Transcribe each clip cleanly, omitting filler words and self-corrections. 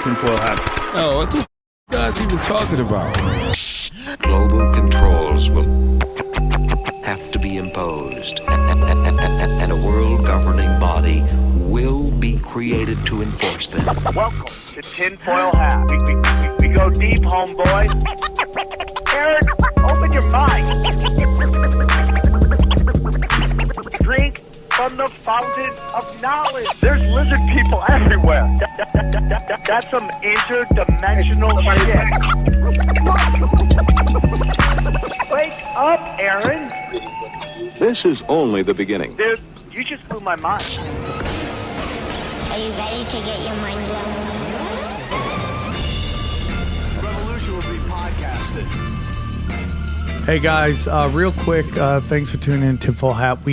Tinfoil hat. Oh, what the f*** guys even talking about? Global controls will have to be imposed, and a world governing body will be created to enforce them. Welcome to Tinfoil Hat. We go deep, homeboy. Aaron, open your mind. Drink from the fountain of knowledge. There's lizard people everywhere. That's some interdimensional shit. Wake up, Aaron. This is only the beginning. Dude, you just blew my mind. Are you ready to get your mind blown? Revolution will be podcasted. Hey guys, real quick, thanks for tuning in to Full Hat.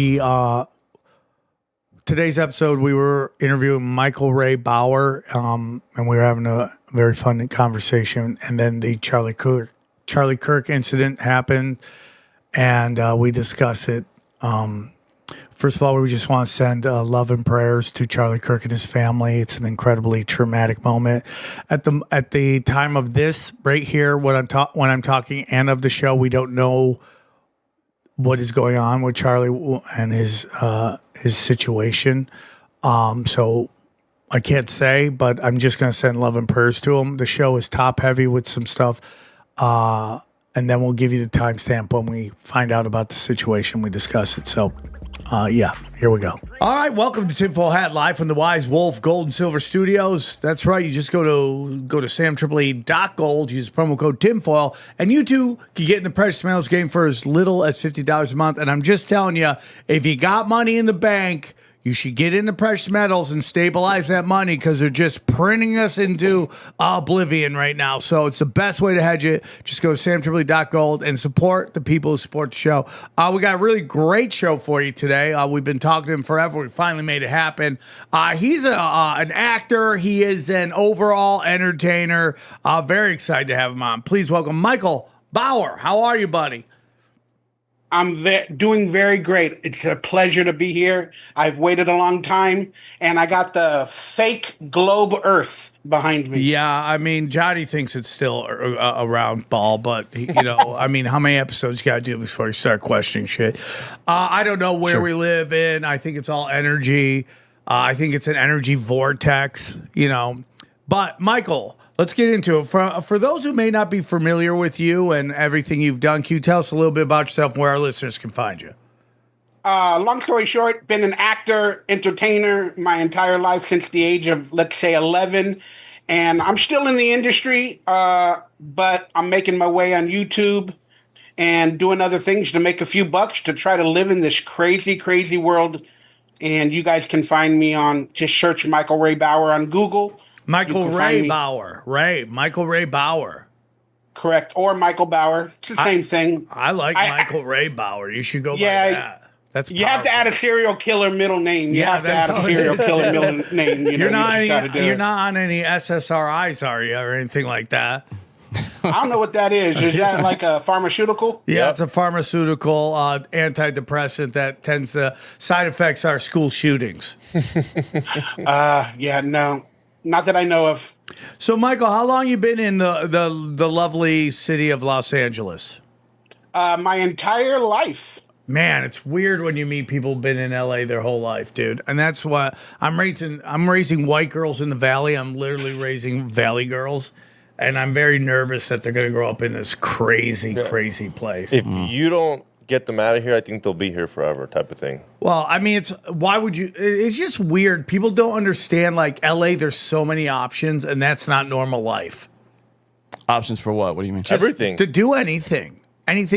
Today's episode, we were interviewing Michael Ray Bauer, and we were having a very fun conversation. And then the Charlie Kirk incident happened, and we discussed it. First of all, we just want to send love and prayers to Charlie Kirk and his family. It's an incredibly traumatic moment. At the time of this right here, when I'm talking and of the show, we don't know what is going on with Charlie and his situation. So I can't say, but I'm just going to send love and prayers to him. The show is top heavy with some stuff. And then we'll give you the timestamp when we find out about the situation. We discuss it. So, yeah, here we go. All right, welcome to Tinfoil Hat, live from the Wise Wolf Gold and Silver Studios. That's right. You just go to samtriple.gold, use the promo code Tinfoil, and you too can get in the precious metals game for as little as $50 a month. And I'm just telling you, if you got money in the bank, you should get into precious metals and stabilize that money because they're just printing us into oblivion right now. So it's the best way to hedge it. Just go to samtriple.gold and support the people who support the show. We got a really great show for you today. We've been talking to him forever. We finally made it happen. He's an actor. He is an overall entertainer. Very excited to have him on. Please welcome Michael Bauer. How are you, buddy? I'm doing very great. It's a pleasure to be here. I've waited a long time, and I got the fake globe Earth behind me. Yeah, I mean, Johnny thinks it's still a round ball, but, I mean, how many episodes you got to do before you start questioning shit? I don't know where we live in. I think it's all energy. I think it's an energy vortex, But, Michael, let's get into it. For those who may not be familiar with you and everything you've done, can you tell us a little bit about yourself and where our listeners can find you? Long story short, been an actor, entertainer my entire life since the age of, let's say, 11. And I'm still in the industry, but I'm making my way on YouTube and doing other things to make a few bucks to try to live in this crazy, crazy world. And you guys can find me just search Michael Ray Bauer on Google. Michael Ray Bauer. Michael Ray Bauer. Correct. Or Michael Bauer. It's the same thing. I like Michael Ray Bauer. You should go by that. That's you have to add a serial killer middle name. You have to add a serial killer middle name. You're not on any SSRIs, are you, or anything like that? I don't know what that is. Is that like a pharmaceutical? Yeah, it's a pharmaceutical antidepressant that tends to side effects are school shootings. Yeah, no. Not that I know of. So, Michael, how long you been in the lovely city of Los Angeles? My entire life. Man, it's weird when you meet people who've been in LA their whole life, dude. And that's why I'm raising white girls in the Valley. I'm literally raising Valley girls. And I'm very nervous that they're going to grow up in this crazy, crazy place. If you don't get them out of here, I think they'll be here forever type of thing. Well, I mean, it's just weird. People don't understand, like, LA, there's so many options, and that's not normal life. Options for what? What do you mean? Just everything. To do anything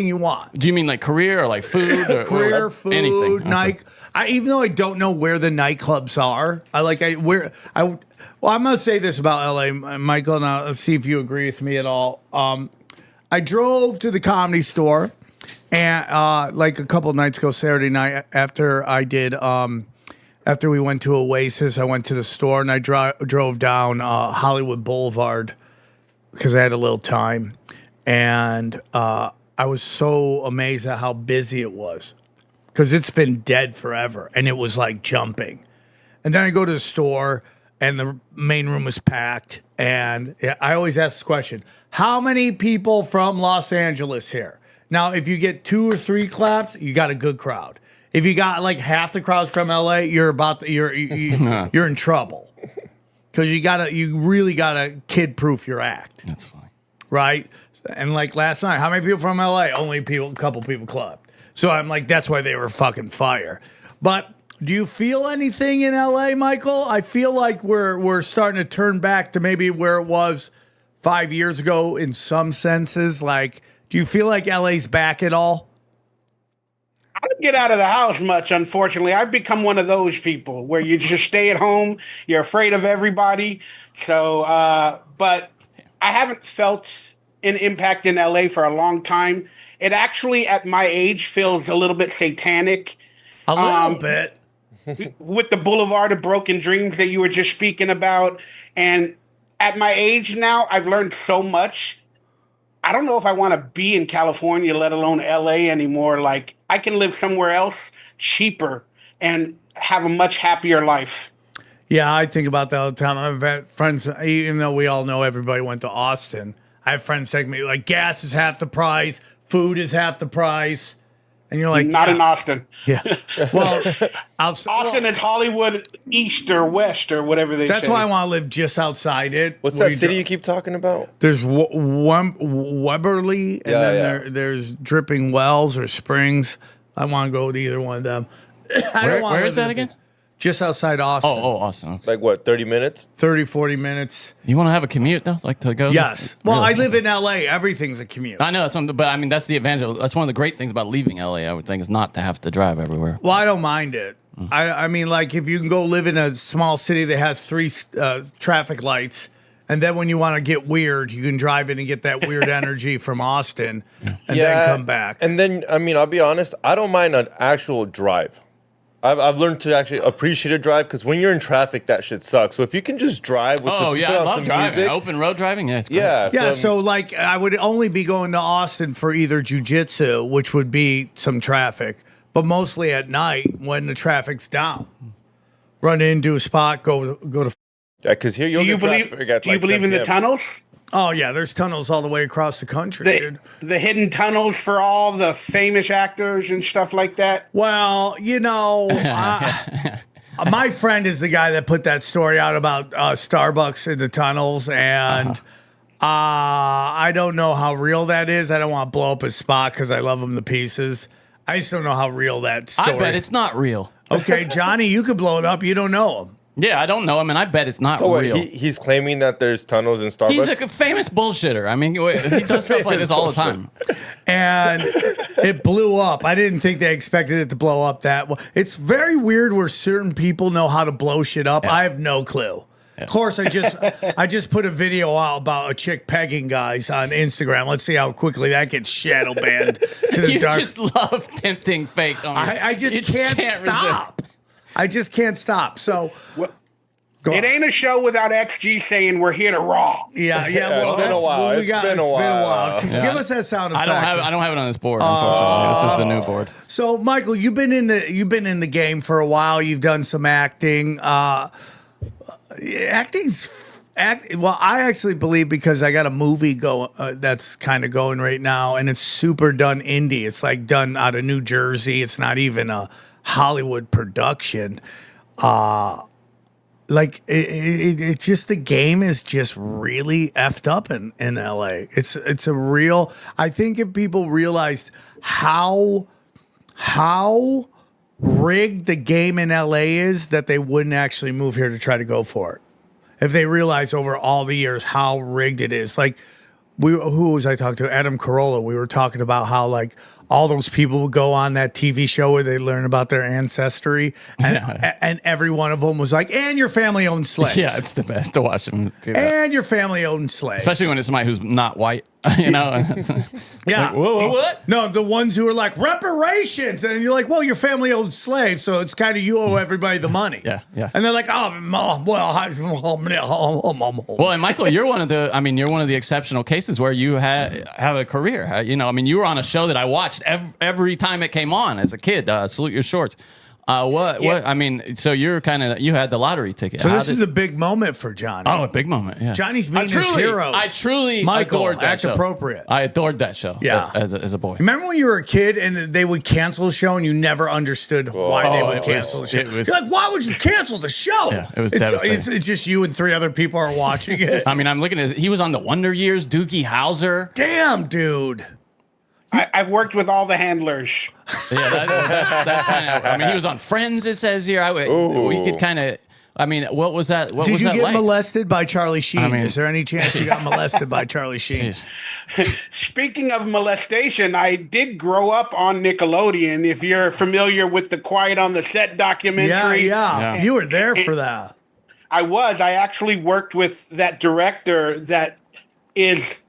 you want. Do you mean like career or like food? Career, food, anything. night. Even though I don't know where the nightclubs are, I'm going to say this about LA, Michael, and I'll see if you agree with me at all. I drove to the Comedy Store. And like a couple of nights ago, Saturday night, after we went to Oasis, I went to the store and I drove down Hollywood Boulevard because I had a little time. And I was so amazed at how busy it was because it's been dead forever. And it was like jumping. And then I go to the store and the main room was packed. And I always ask this question: how many people from Los Angeles here? Now, if you get 2 or 3 claps, you got a good crowd. If you got like half the crowds from LA, you're in trouble because you really gotta kid-proof your act. That's funny, right? And like last night, how many people from LA? Only a couple people clapped. So I'm like, that's why they were fucking fire. But do you feel anything in LA, Michael? I feel like we're starting to turn back to maybe where it was 5 years ago in some senses. Like, do you feel like LA's back at all? I don't get out of the house much, unfortunately. I've become one of those people where you just stay at home. You're afraid of everybody. So, but I haven't felt an impact in LA for a long time. It actually, at my age, feels a little bit satanic. A little bit. With the Boulevard of Broken Dreams that you were just speaking about. And at my age now, I've learned so much. I don't know if I want to be in California, let alone LA anymore. Like, I can live somewhere else cheaper and have a much happier life. Yeah, I think about that all the time. I've had friends, even though we all know everybody went to Austin, I have friends take me, like, gas is half the price, food is half the price. And you're like, not in Austin. Yeah. Well, Austin is Hollywood East or West or whatever they say. That's why I want to live just outside it. What's that city you keep talking about? There's Webberley, and then there's Dripping Wells or Springs. I want to go to either one of them. Where is that again? Just outside Austin. Oh, Austin. Okay. Like what, 30 minutes? 30, 40 minutes. You want to have a commute, though? Like to go? Yes. Well, I live in L.A. Everything's a commute. I know, but I mean, that's the advantage. That's one of the great things about leaving L.A., I would think, is not to have to drive everywhere. Well, I don't mind it. I mean, like, if you can go live in a small city that has 3 traffic lights, and then when you want to get weird, you can drive in and get that weird energy from Austin, and then come back. And then, I mean, I'll be honest, I don't mind an actual drive. I've learned to actually appreciate a drive because when you're in traffic, that shit sucks. So if you can just drive with I love driving. music, Open road driving, yeah, it's great. Yeah. So like I would only be going to Austin for either jiu-jitsu, which would be some traffic, but mostly at night when the traffic's down. Run into a spot, go to. Yeah, because here do you believe in the tunnels? Oh yeah, there's tunnels all the way across the country, dude. The hidden tunnels for all the famous actors and stuff like that. Well, you know, my friend is the guy that put that story out about Starbucks in the tunnels, and I don't know how real that is. I don't want to blow up his spot because I love him to pieces. I just don't know how real that story. I bet it's not real. Okay, Johnny, you could blow it up. You don't know him. Yeah, I don't know him, and I bet it's not So real. he's claiming that there's tunnels in Starbucks? He's a famous bullshitter. I mean, he does stuff like this all the time. And it blew up. I didn't think they expected it to blow up that well. It's very weird where certain people know how to blow shit up. Yeah. I have no clue. Yeah. Of course, I just put a video out about a chick pegging guys on Instagram. Let's see how quickly that gets shadow banned to the dark. You just love tempting fake. I just can't stop. I just can't stop. So it ain't a show without XG saying we're here to raw. Yeah. Well, it's been a while. It's been a while. Yeah. Give us that sound effect. I don't have it on this board. Unfortunately, this is the new board. So, Michael, you've been in the game for a while. You've done some acting. Well, I actually believe because I got a movie that's kind of going right now, and it's super done indie. It's like done out of New Jersey. It's not even a Hollywood production. Like it's just the game is just really effed up in LA. It's a real. I think if people realized how rigged the game in LA is, that they wouldn't actually move here to try to go for it. If they realize over all the years how rigged it is. Like who was I talking to? Adam Carolla. We were talking about how like all those people would go on that TV show where they learn about their ancestry, and every one of them was like, "And your family owned slaves." Yeah, it's the best to watch them do that. And your family owned slaves, especially when it's somebody who's not white. You know? Yeah. Like, whoa, what? No, the ones who are like reparations, and you're like, well, your family owned slaves, so it's kind of you owe everybody the money. Yeah. And they're like, oh, well, and Michael, you're one of the exceptional cases where you have a career. You know, I mean, you were on a show that I watched every time it came on as a kid. Salute Your Shorts. What? Yeah. I mean, so you had the lottery ticket. So this is a big moment for Johnny. a big moment. Yeah. Johnny's meeting his heroes. I truly Michael, adored that act show. appropriate. I adored that show. Yeah. As a boy. Remember when you were a kid and they would cancel a show and you never understood why they would cancel the show? You're like, why would you cancel the show? Yeah, it was devastating. It's just you and 3 other people are watching it. I mean, I'm looking at. He was on the Wonder Years. Doogie Howser. Damn, dude. I've worked with all the handlers. Yeah, that's kind of. I mean, he was on Friends. It says here. We could kind of. I mean, what was that? What Did was you that get like? molested by Charlie Sheen? I mean- Is there any chance you got molested by Charlie Sheen? Jeez. Speaking of molestation, I did grow up on Nickelodeon. If you're familiar with the Quiet on the Set documentary. Yeah. You were there for that. I was. I actually worked with that director that is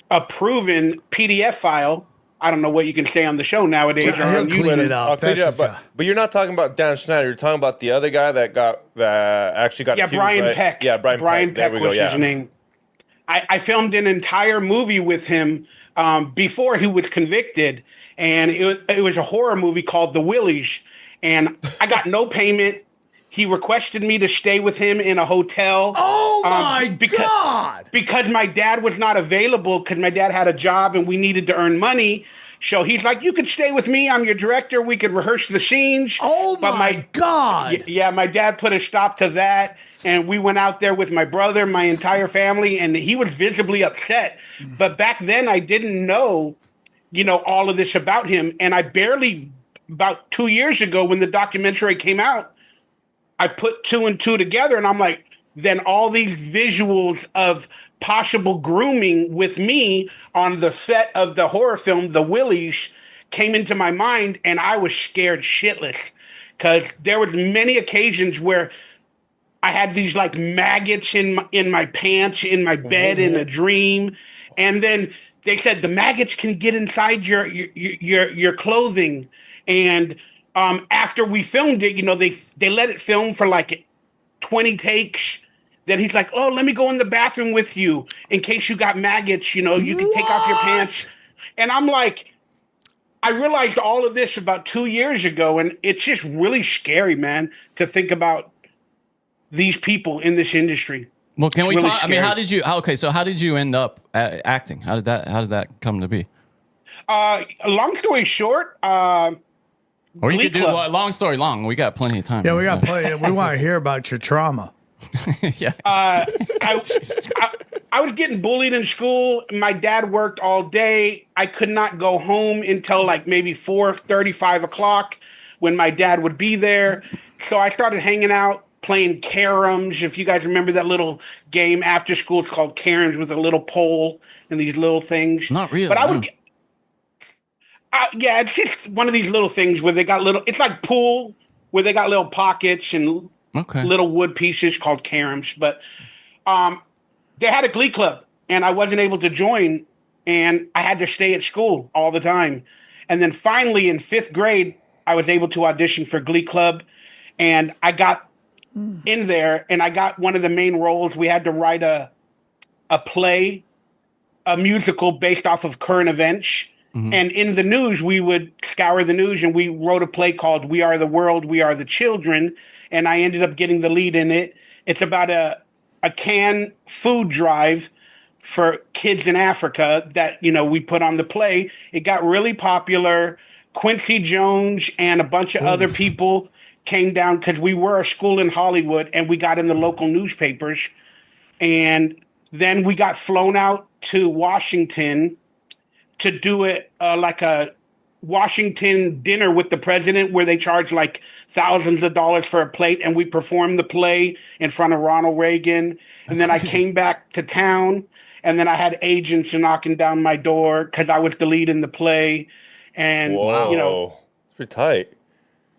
a proven PDF file. I don't know what you can say on the show nowadays. or He'll on clean YouTube. it up. I'll clean it That's up, but you're not talking about Dan Schneider. You're talking about the other guy that actually got Yeah, accused, Brian right? Peck. Yeah, Brian Peck. There Peck we go. was Yeah. his name. I filmed an entire movie with him before he was convicted, and it was a horror movie called The Willies, and I got no payment. He requested me to stay with him in a hotel. Oh my God! Because my dad was not available because my dad had a job and we needed to earn money. So he's like, you could stay with me. I'm your director. We could rehearse the scenes. Oh my God! Yeah, my dad put a stop to that. And we went out there with my brother, my entire family, and he was visibly upset. But back then I didn't know, all of this about him. And I barely, about 2 years ago when the documentary came out, I put 2 and 2 together and I'm like, then all these visuals of possible grooming with me on the set of the horror film, The Willies, came into my mind and I was scared shitless because there was many occasions where I had these like maggots in my pants, in my bed, in a dream. And then they said the maggots can get inside your clothing. And after we filmed it, they let it film for like 20 takes. Then he's like, oh, let me go in the bathroom with you in case you got maggots, you can take off your pants. And I'm like, I realized all of this about 2 years ago, and it's just really scary, man, to think about these people in this industry. Well, can It's we really talk? I mean, scary. how did you end up acting? How did that come to be? Long story short, Or you Glee could do Club. long story long. We got plenty of time. Yeah, we got plenty. We want to hear about your trauma. Yeah. I was getting bullied in school. My dad worked all day. I could not go home until like maybe 4:30, 5 o'clock when my dad would be there. So I started hanging out, playing caroms. If you guys remember that little game after school, it's called caroms with a little pole and these little things. Not really. But I no. would yeah, it's just one of these little things where they got it's like pool where they got little pockets and Okay. little wood pieces called caroms. But they had a glee club and I wasn't able to join and I had to stay at school all the time. And then finally in 5th grade, I was able to audition for Glee Club and I got in there and I got one of the main roles. We had to write a play, a musical based off of current events. And in the news, we would scour the news and we wrote a play called We Are the World, We Are the Children. And I ended up getting the lead in it. It's about a canned food drive for kids in Africa that, we put on the play. It got really popular. Quincy Jones and a bunch of other people came down because we were a school in Hollywood and we got in the local newspapers. And then we got flown out to Washington to do it like a Washington dinner with the president where they charge like thousands of dollars for a plate. And we performed the play in front of Ronald Reagan. And then I came back to town and then I had agents knocking down my door because I was the lead in the play. And, Whoa. It's pretty tight.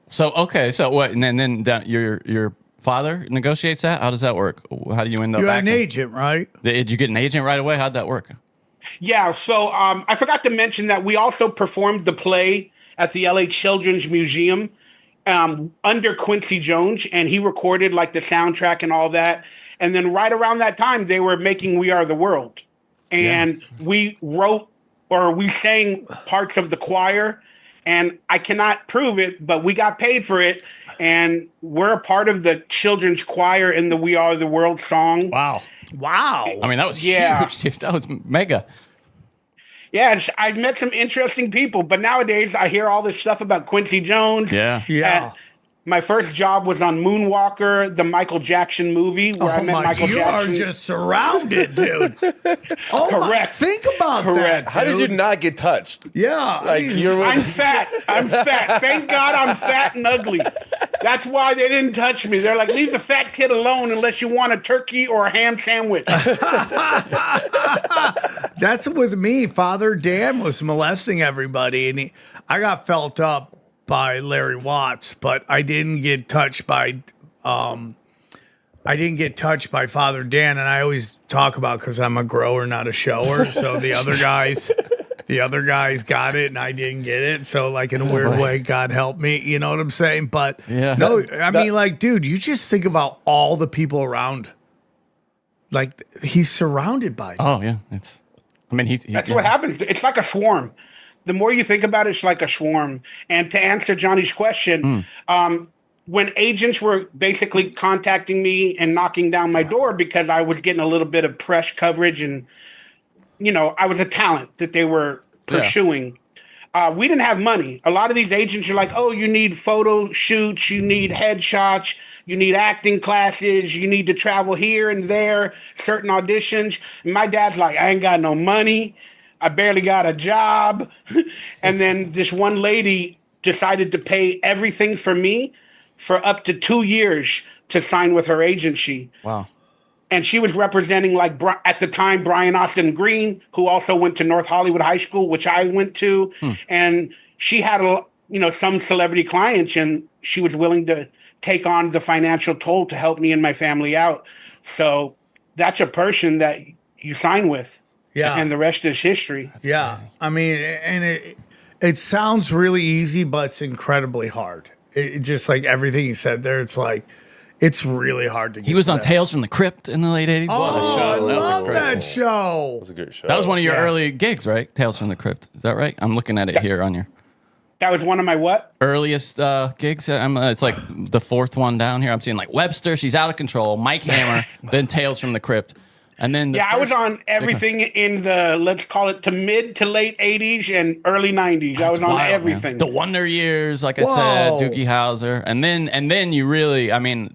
So okay, so what? And then your father negotiates that. How does that work? How do you end up? You had an acting? agent, right? Did you get an agent right away? How'd that work? Yeah, so I forgot to mention that we also performed the play at the LA Children's Museum under Quincy Jones, and he recorded like the soundtrack and all that. And then right around that time, they were making We Are the World. And we wrote or we sang parts of the choir. and I cannot prove it, but we got paid for it, and we're a part of the children's choir in the "We Are the World" song. Wow. Wow. I mean, that was Yeah. huge, dude. That was mega. Yeah, I've met some interesting people, but nowadays I hear all this stuff about Quincy Jones. Yeah. Yeah. My first job was on Moonwalker, the Michael Jackson movie, where I met Michael you Jackson. are just surrounded, dude. Oh, Correct. Think about Correct. that. How did you dude. not get touched? Yeah. Like you're I'm fat. I'm fat. Thank God I'm fat and ugly. That's why they didn't touch me. They're like, leave the fat kid alone unless you want a turkey or a ham sandwich. That's with me. Father Dan was molesting everybody, and I got felt up by Larry Watts, but I didn't get touched by Father Dan, and I always talk about because I'm a grower, not a shower. So the other guys got it, and I didn't get it. So like in a weird way, God help me. You know what I'm saying? But Yeah. no, I mean, like, dude, you just think about all the people around. Like he's surrounded by them. Oh, yeah. That's what happens. It's like a swarm. The more you think about it, it's like a swarm. And to answer Johnny's question, when agents were basically contacting me and knocking down my door because I was getting a little bit of press coverage and, I was a talent that they were pursuing. We didn't have money. A lot of these agents are like, oh, you need photo shoots, you need headshots, you need acting classes, you need to travel here and there, certain auditions. And my dad's like, I ain't got no money. I barely got a job. And then this one lady decided to pay everything for me for up to 2 years to sign with her agency. Wow. And she was representing, like, at the time, Brian Austin Green, who also went to North Hollywood High School, which I went to. And she had, some celebrity clients, and she was willing to take on the financial toll to help me and my family out. So that's a person that you sign with. Yeah. And the rest is history. Yeah. I mean, and it sounds really easy, but it's incredibly hard. It just like everything you said there, it's like, it's really hard to get. He was on that. Tales from the Crypt in the late 80s. Oh, What a show. I That was love great. that show. It was a good show. That was one of your Yeah. early gigs, right? Tales from the Crypt. Is that right? I'm looking at it here on your That was one of my what? earliest gigs. It's like the fourth one down here. I'm seeing like Webster, She's Out of Control, Mike Hammer, then Tales from the Crypt. And then I was on everything in the, let's call it, to mid to late 80s and early 90s. I was on everything. The Wonder Years, like I Whoa. said, Doogie Howser. And then you really,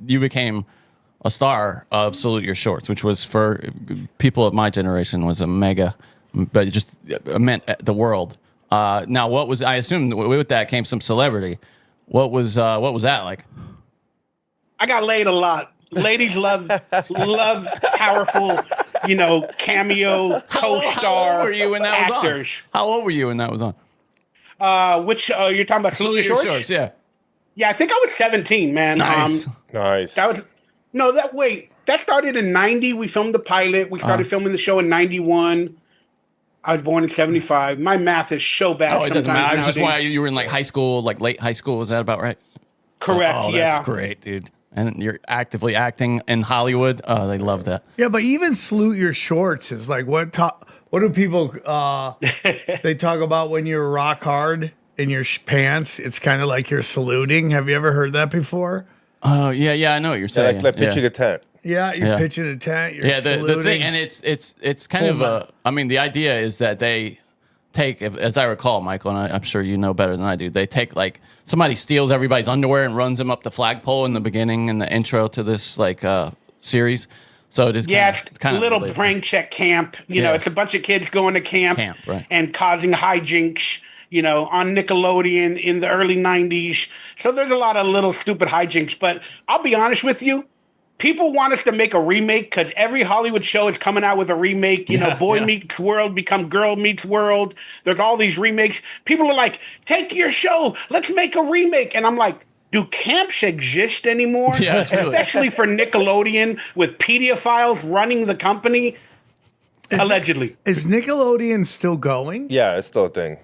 you became a star of Salute Your Shorts, which was for people of my generation was a mega, but it just meant the world. Now, what was, I assume with that came some celebrity. What was that like? I got laid a lot. Ladies love powerful, cameo co-star How old were you when that actors. was on? How old were you when that was on? Which you're talking about? Salute Your Shorts? Yeah. Yeah, I think I was 17, man. Nice. Nice. That started in 90. We filmed the pilot. We started filming the show in 91. I was born in 75. My math is so bad. Oh, it doesn't matter. I was just nowadays. wondering, you were in like high school, like late high school. Was that about right? Correct. Oh, yeah. that's great, dude. And you're actively acting in Hollywood. Oh, they love that. Yeah, but even Salute Your Shorts is like what do people they talk about when you're rock hard in your pants? It's kind of like you're saluting. Have you ever heard that before? Oh, yeah, I know what you're saying. like pitching a tent. Yeah, you're Yeah. pitching a tent. You're The saluting. thing, and it's kind of a. I mean, the idea is that they take, as I recall, Michael, and I'm sure you know better than I do. They take like somebody steals everybody's underwear and runs them up the flagpole in the beginning and the intro to this series. So it is It's kind of little related. pranks at camp. It's a bunch of kids going to camp Right. and causing hijinks. On Nickelodeon in the early 90s. So there's a lot of little stupid hijinks. But I'll be honest with you. People want us to make a remake because every Hollywood show is coming out with a remake. Boy Meets World become Girl Meets World. There's all these remakes. People are like, take your show. Let's make a remake. And I'm like, do camps exist anymore? Yeah, it's really- Especially for Nickelodeon with pedophiles running the company. Allegedly. Is Nickelodeon still going? Yeah, it's still a thing.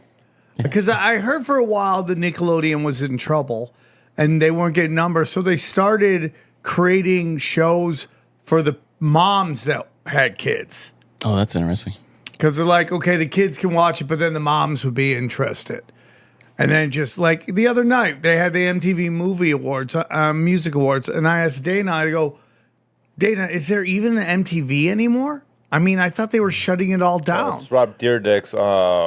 Because I heard for a while that Nickelodeon was in trouble and they weren't getting numbers. So they started creating shows for the moms that had kids. Oh, that's interesting. Because they're like, okay, the kids can watch it, but then the moms would be interested. And then just like the other night, they had the MTV Movie Awards, Music Awards, and I asked Dana, I go, Dana, is there even an MTV anymore? I mean, I thought they were shutting it all down. It's Rob Dyrdek's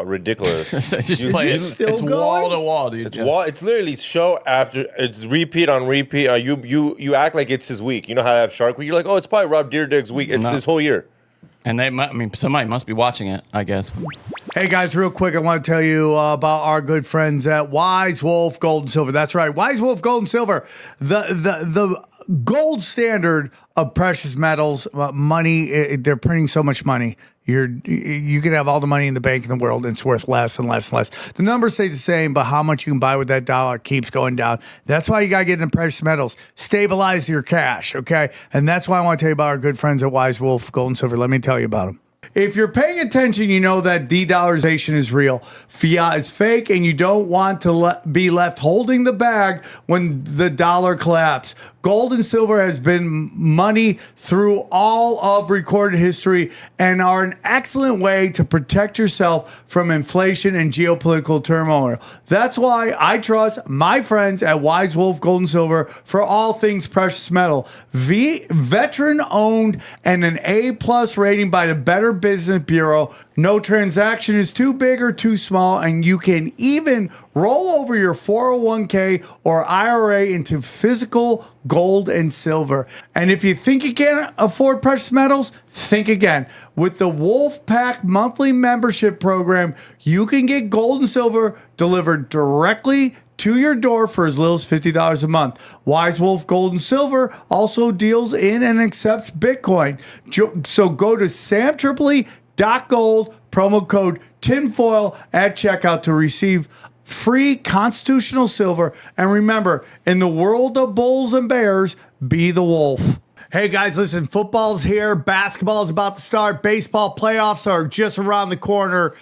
Ridiculous. Just play it. It's wall to wall, dude. It's literally show after it's repeat on repeat. You act like it's his week. You know how I have Shark Week? You're like, oh, it's probably Rob Dyrdek's week. It's his whole year. And somebody must be watching it, I guess. Hey guys, real quick, I want to tell you about our good friends at Wise Wolf Gold and Silver. That's right, Wise Wolf Gold and Silver, the gold standard of precious metals, money. They're printing so much money. You can have all the money in the bank in the world, and it's worth less and less and less. The number stays the same, but how much you can buy with that dollar keeps going down. That's why you got to get into precious metals. Stabilize your cash, okay? And that's why I want to tell you about our good friends at Wise Wolf Gold and Silver. Let me tell you about them. If you're paying attention, you know that de-dollarization is real. Fiat is fake, and you don't want to be left holding the bag when the dollar collapses. Gold and silver has been money through all of recorded history and are an excellent way to protect yourself from inflation and geopolitical turmoil. That's why I trust my friends at Wise Wolf Gold and Silver for all things precious metal. Veteran-owned and an A+ rating by the Better Business Bureau. No transaction is too big or too small, and you can even roll over your 401k or IRA into physical gold and silver. And if you think you can't afford precious metals, think again. With the Wolf Pack monthly membership program, you can get gold and silver delivered directly to your door for as little as $50 a month. Wise Wolf Gold and Silver also deals in and accepts Bitcoin. So go to samtripoli.gold, promo code tinfoil at checkout to receive free constitutional silver. And remember, in the world of bulls and bears, be the wolf. Hey guys, listen, football's here. Basketball is about to start. Baseball playoffs are just around the corner.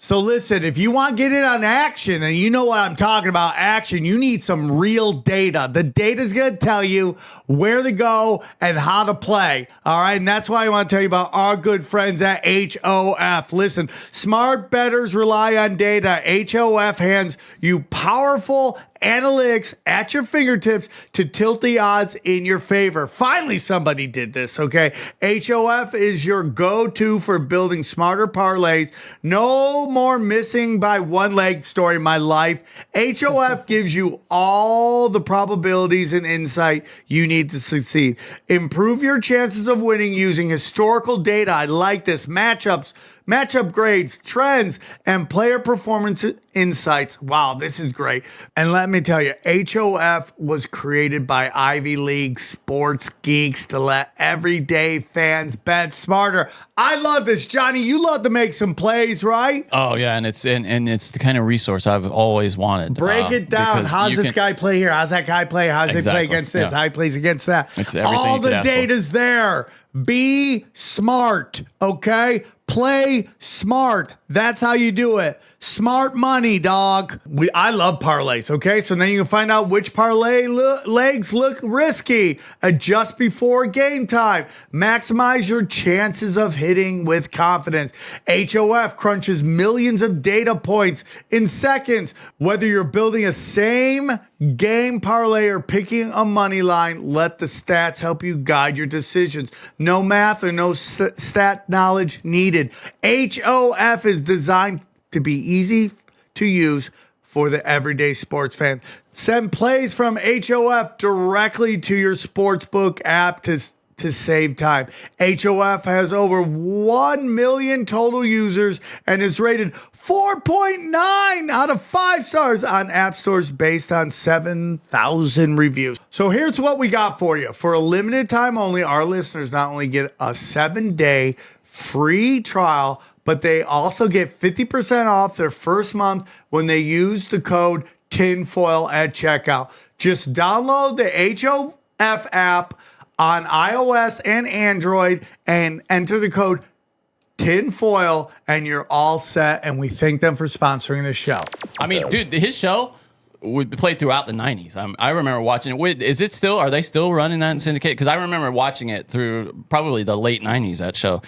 So listen, if you want to get in on action, and you know what I'm talking about, action, you need some real data. The data's going to tell you where to go and how to play. All right, and that's why I want to tell you about our good friends at HOF. Listen, smart bettors rely on data. HOF hands you powerful analytics at your fingertips to tilt the odds in your favor. Finally, somebody did this, okay? HOF is your go-to for building smarter parlays. No more missing by one leg story in my life. HOF gives you all the probabilities and insight you need to succeed. Improve your chances of winning using historical data. I like this. Matchup grades, trends, and player performance insights. Wow, this is great. And let me tell you, HOF was created by Ivy League sports geeks to let everyday fans bet smarter. I love this, Johnny. You love to make some plays, right? Oh yeah, and it's the kind of resource I've always wanted. Break it down. How's this guy play here? How's that guy play? How's he play against this? How he plays against that? It's everything all the data's there. Be smart, okay? Play smart. That's how you do it. Smart money, dog. I love parlays, okay? So then you can find out which parlay legs look risky. Adjust before game time. Maximize your chances of hitting with confidence. HOF crunches millions of data points in seconds. Whether you're building a same game parlay or picking a money line, let the stats help you guide your decisions. No math or no stat knowledge needed. HOF is designed to be easy to use for the everyday sports fan. Send plays from HOF directly to your sportsbook app to save time. HOF has over 1 million total users and is rated 4.9 out of 5 stars on app stores based on 7,000 reviews. So here's what we got for you. For a limited time only, our listeners not only get a 7-day free trial, but they also get 50% off their first month when they use the code tinfoil at checkout. Just download the HOF app on iOS and Android and enter the code tinfoil and you're all set. And we thank them for sponsoring this show. I mean, dude, his show would play throughout the 90s. I remember watching it. Are they still running that in syndicate? Because I remember watching it through probably the late 90s, that show.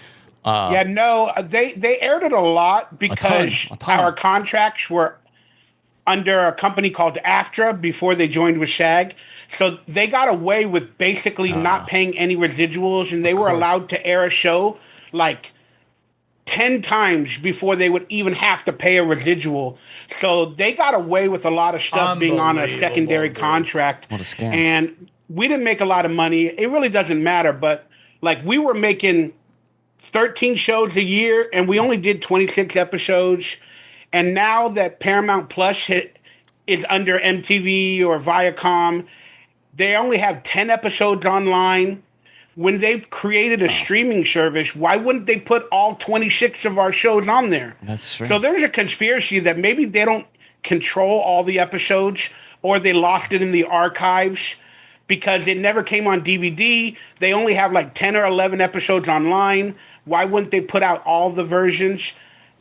They aired it a lot because a ton. our contracts were under a company called AFTRA before they joined with SAG. So they got away with basically not paying any residuals, and they were allowed to air a show like 10 times before they would even have to pay a residual. So they got away with a lot of stuff being on a secondary contract. What a scam. And we didn't make a lot of money. It really doesn't matter, but like we were making 13 shows a year and we only did 26 episodes. And now that Paramount Plus is under MTV or Viacom, they only have 10 episodes online. When they created a streaming service, why wouldn't they put all 26 of our shows on there? That's true. So there's a conspiracy that maybe they don't control all the episodes or they lost it in the archives because it never came on DVD. They only have like 10 or 11 episodes online. Why wouldn't they put out all the versions?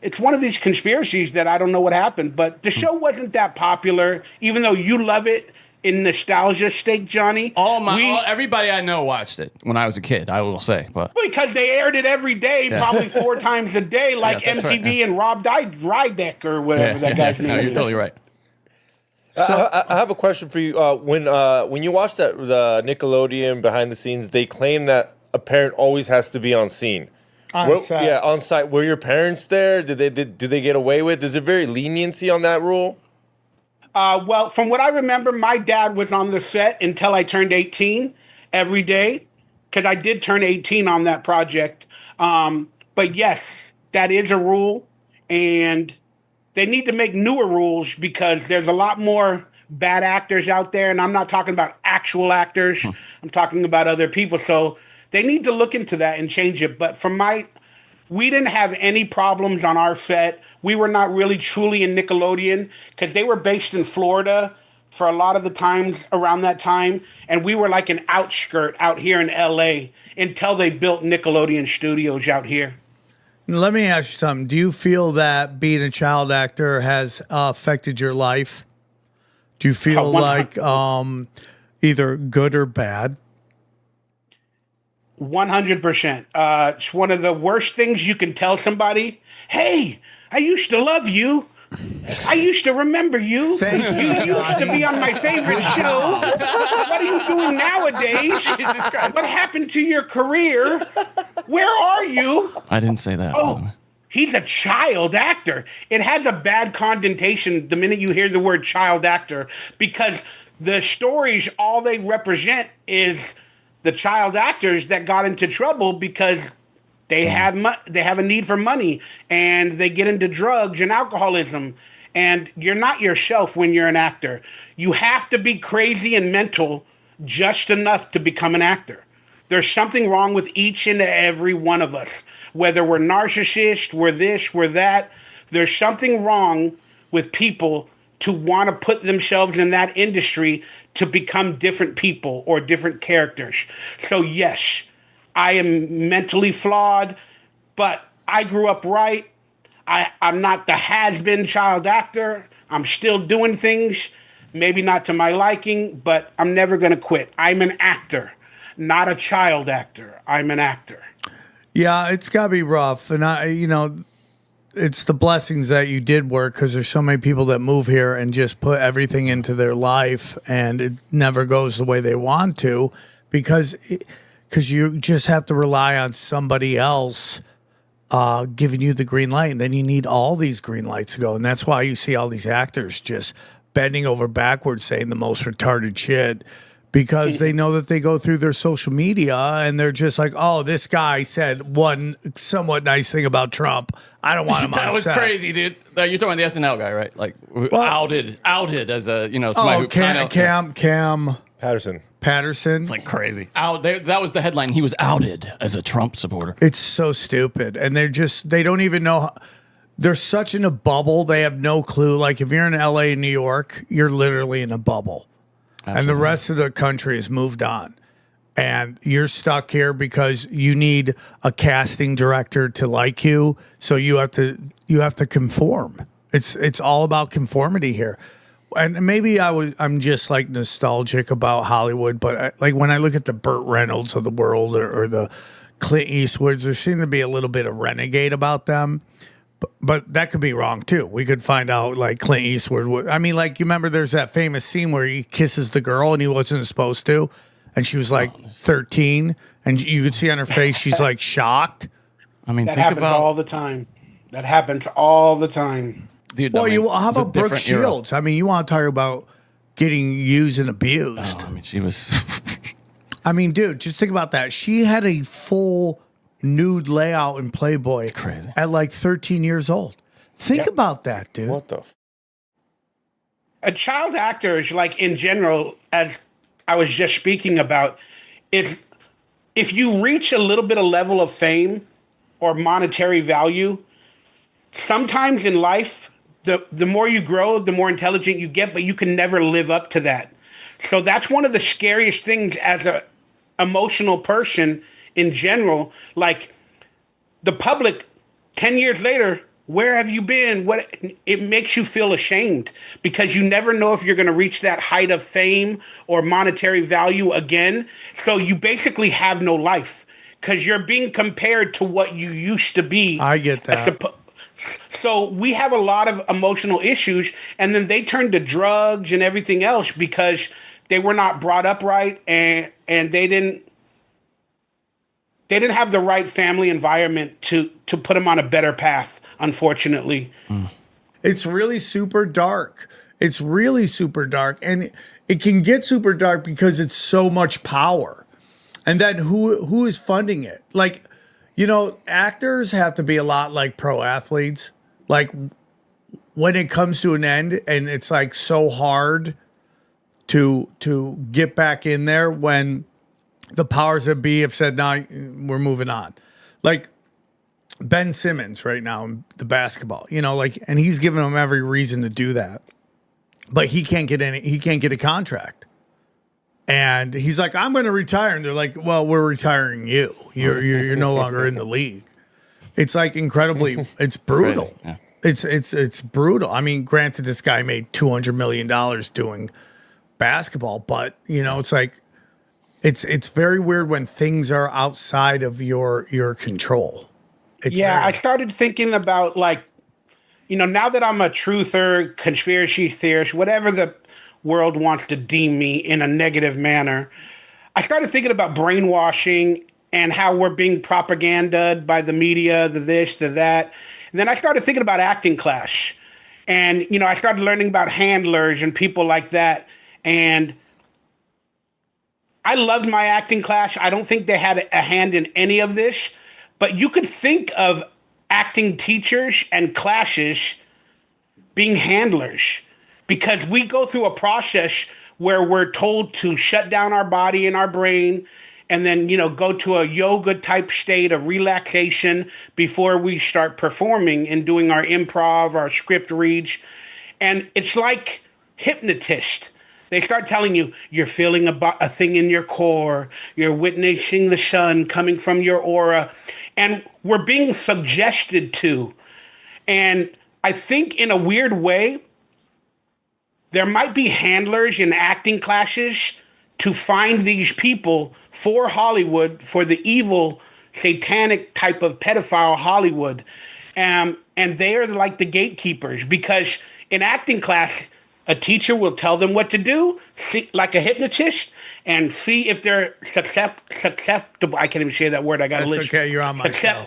It's one of these conspiracies that I don't know what happened, but the show wasn't that popular, even though you love it in nostalgia state, Johnny. Everybody I know watched it when I was a kid, I will say. But because they aired it every day, probably 4 times a day, like that's MTV right, and Rob Rydeck or whatever that guy's name no, is. you're totally right. I have a question for you. When you watch the Nickelodeon behind the scenes, they claim that a parent always has to be on scene. On set. Yeah, on site. Were your parents there? Do they get away with? Is there very leniency on that rule? Well, from what I remember, my dad was on the set until I turned 18 every day, because I did turn 18 on that project. But yes, that is a rule, and they need to make newer rules because there's a lot more bad actors out there, and I'm not talking about actual actors. I'm talking about other people. So they need to look into that and change it. But we didn't have any problems on our set. We were not really truly in Nickelodeon because they were based in Florida for a lot of the times around that time. And we were like an outskirt out here in LA until they built Nickelodeon studios out here. Let me ask you something. Do you feel that being a child actor has affected your life? Do you feel like either good or bad? 100%. It's one of the worst things you can tell somebody. Hey, I used to love you. I used to remember you. Thank you. You used to be on my favorite show. What are you doing nowadays? Jesus Christ. What happened to your career? Where are you? I didn't say that. Oh, he's a child actor. It has a bad connotation the minute you hear the word child actor because the stories, all they represent is the child actors that got into trouble because they have a need for money and they get into drugs and alcoholism. And you're not yourself when you're an actor. You have to be crazy and mental just enough to become an actor. There's something wrong with each and every one of us. Whether we're narcissists, we're this, we're that. There's something wrong with people to want to put themselves in that industry to become different people or different characters. So yes, I am mentally flawed, but I grew up right. I'm not the has-been child actor. I'm still doing things, maybe not to my liking, but I'm never going to quit. I'm an actor, not a child actor. I'm an actor. Yeah, it's got to be rough. And it's the blessings that you did work because there's so many people that move here and just put everything into their life and it never goes the way they want to because you just have to rely on somebody else giving you the green light. And then you need all these green lights to go. And that's why you see all these actors just bending over backwards saying the most retarded shit because they know that they go through their social media and they're just like, oh, this guy said one somewhat nice thing about Trump. I don't want him on That was set. crazy, dude. You're talking about the SNL guy, right? Like outed as a somebody who Cam Patterson. It's like crazy. That was the headline. He was outed as a Trump supporter. It's so stupid, and they don't even know. They're such in a bubble. They have no clue. Like if you're in LA and New York, you're literally in a bubble. Absolutely. And the rest of the country has moved on. And you're stuck here because you need a casting director to like you. So you have to conform. It's all about conformity here. And maybe I'm just like nostalgic about Hollywood, but like when I look at the Burt Reynolds of the world or the Clint Eastwoods, there seems to be a little bit of renegade about them. But that could be wrong too. We could find out like Clint Eastwood would. I mean, like you remember there's that famous scene where he kisses the girl and he wasn't supposed to, and she was like 13, and you could see on her face she's like shocked. I mean, That think happens about all the time. That happens all the time. dude. Well, I mean, how it's a about Brooke different era. Shields? I mean, you want to talk about getting used and abused? Oh, I mean, she was. I mean, dude, just think about that. She had a full nude layout in Playboy Crazy. at like 13 years old. Think about that, dude. What the? A child actor is like in general, as I was just speaking about, if you reach a little bit of level of fame or monetary value, sometimes in life, the more you grow, the more intelligent you get, but you can never live up to that. So that's one of the scariest things as a emotional person in general. Like the public, 10 years later, where have you been? What it makes you feel ashamed because you never know if you're going to reach that height of fame or monetary value again. So you basically have no life because you're being compared to what you used to be. I get that. So we have a lot of emotional issues, and then they turn to drugs and everything else because they were not brought up right, and they didn't have the right family environment to put them on a better path, unfortunately. It's really super dark. It's really super dark. And it can get super dark because it's so much power. And then who is funding it? Like, you know, actors have to be a lot like pro athletes. Like when it comes to an end and it's like so hard to get back in there when the powers that be have said, "No, we're moving on." Like Ben Simmons right now in the basketball, you know, like, and he's giving them every reason to do that, but he can't get a contract. And he's like, "I'm going to retire." And they're like, "Well, we're retiring you. You're no longer in the league." It's like incredibly, it's brutal. Yeah. It's brutal. I mean, granted, this guy made $200 million doing basketball, but you know, it's like, it's very weird when things are outside of your control. I started thinking about, like, you know, now that I'm a truther, conspiracy theorist, whatever the world wants to deem me in a negative manner, I started thinking about brainwashing and how we're being propagandaed by the media, the this, the that. And then I started thinking about acting class. And, you know, I started learning about handlers and people like that. And I loved my acting class. I don't think they had a hand in any of this. But you could think of acting teachers and classes being handlers because we go through a process where we're told to shut down our body and our brain and then, you know, go to a yoga type state of relaxation before we start performing and doing our improv, our script reads. And it's like hypnotist. They start telling you, you're feeling a thing in your core. You're witnessing the sun coming from your aura. And we're being suggested to. And I think in a weird way, there might be handlers in acting classes to find these people for Hollywood, for the evil, satanic type of pedophile Hollywood. And they are like the gatekeepers because in acting class, a teacher will tell them what to do, like a hypnotist, and see if they're susceptible. I can't even say that word. I got to listen. Okay, you're on my show.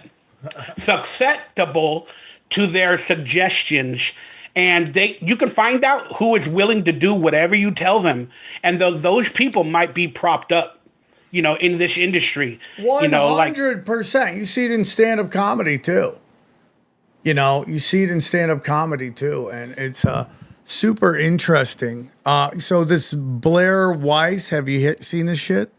Susceptible to their suggestions. And you can find out who is willing to do whatever you tell them. And those people might be propped up, you know, in this industry. 100%. You know, like, you see it in stand-up comedy too. You know, you see it in stand-up comedy too. And it's super interesting. So this Blair Weiss, have you seen this shit?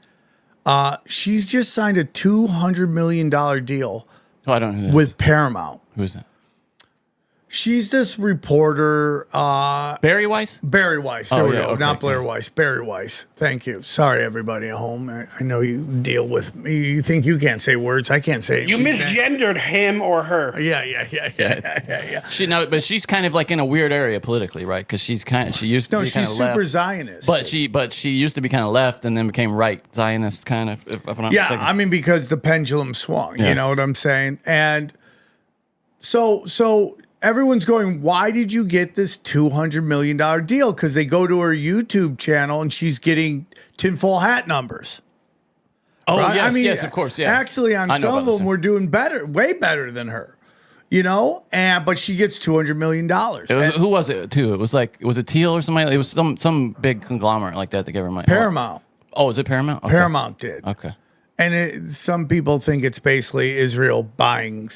She's just signed a $200 million deal I don't know with Paramount. Who is that? She's this reporter. Barry Weiss? Barry Weiss. There we go. Okay, Not Blair Weiss. Barry Weiss. Thank you. Sorry, everybody at home. I know you deal with me. You think you can't say words. I can't say it. You misgendered him or her. Yeah. But she's kind of like in a weird area politically, right? Because she used to be kind of she's left. super Zionist. But she used to be kind of left and then became right Zionist kind of. If I'm not mistaken. I mean, because the pendulum swung. Yeah. You know what I'm saying? And So everyone's going, why did you get this $200 million deal? Because they go to her YouTube channel and she's getting tinfoil hat numbers. Oh, right? yes, of course, yeah. Actually, on some of them, we're doing better, way better than her. But she gets $200 million. Who was it too? It was it Teal or somebody? It was some big conglomerate like that gave her money. Paramount. Oh, is it Paramount? Okay. Paramount did. Okay. And some people think it's basically Israel buying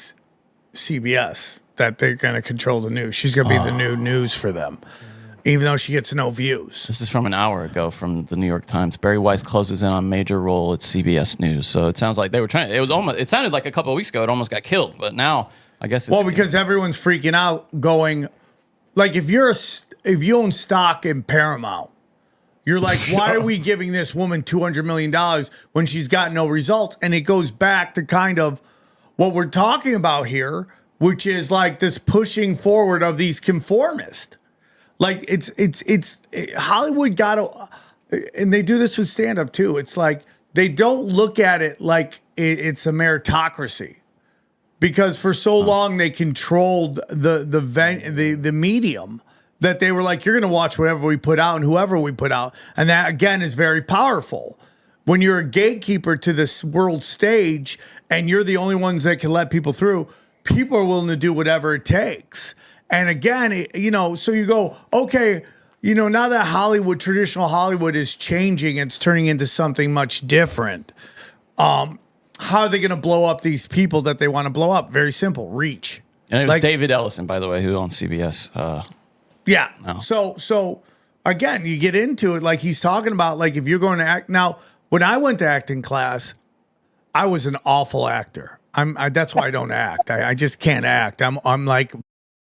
CBS, that they're going to control the news. She's going to be the new news for them, even though she gets no views. This is from an hour ago from the New York Times. Barry Weiss closes in on major role at CBS News. So it sounds like they were trying. It sounded like a couple of weeks ago it almost got killed, but now I guess it's because everyone's freaking out, going like if you own stock in Paramount, you're like, why are we giving this woman $200 million when she's got no results? And it goes back to kind of what we're talking about here, which is like this pushing forward of these conformists. Like it's Hollywood got to, and they do this with stand up too. It's like they don't look at it like it's a meritocracy, because for so long they controlled the medium, that they were like, you're going to watch whatever we put out and whoever we put out. And that, again, is very powerful. When you're a gatekeeper to this world stage and you're the only ones that can let people through, people are willing to do whatever it takes. And again, so you go, okay, now that traditional Hollywood is changing, it's turning into something much different. How are they going to blow up these people that they want to blow up? Very simple, reach. And it was David Ellison, by the way, who owns CBS. Yeah. No. So again, you get into it like he's talking about, like if you're going to act. Now, when I went to acting class, I was an awful actor. That's why I don't act. I just can't act. I'm like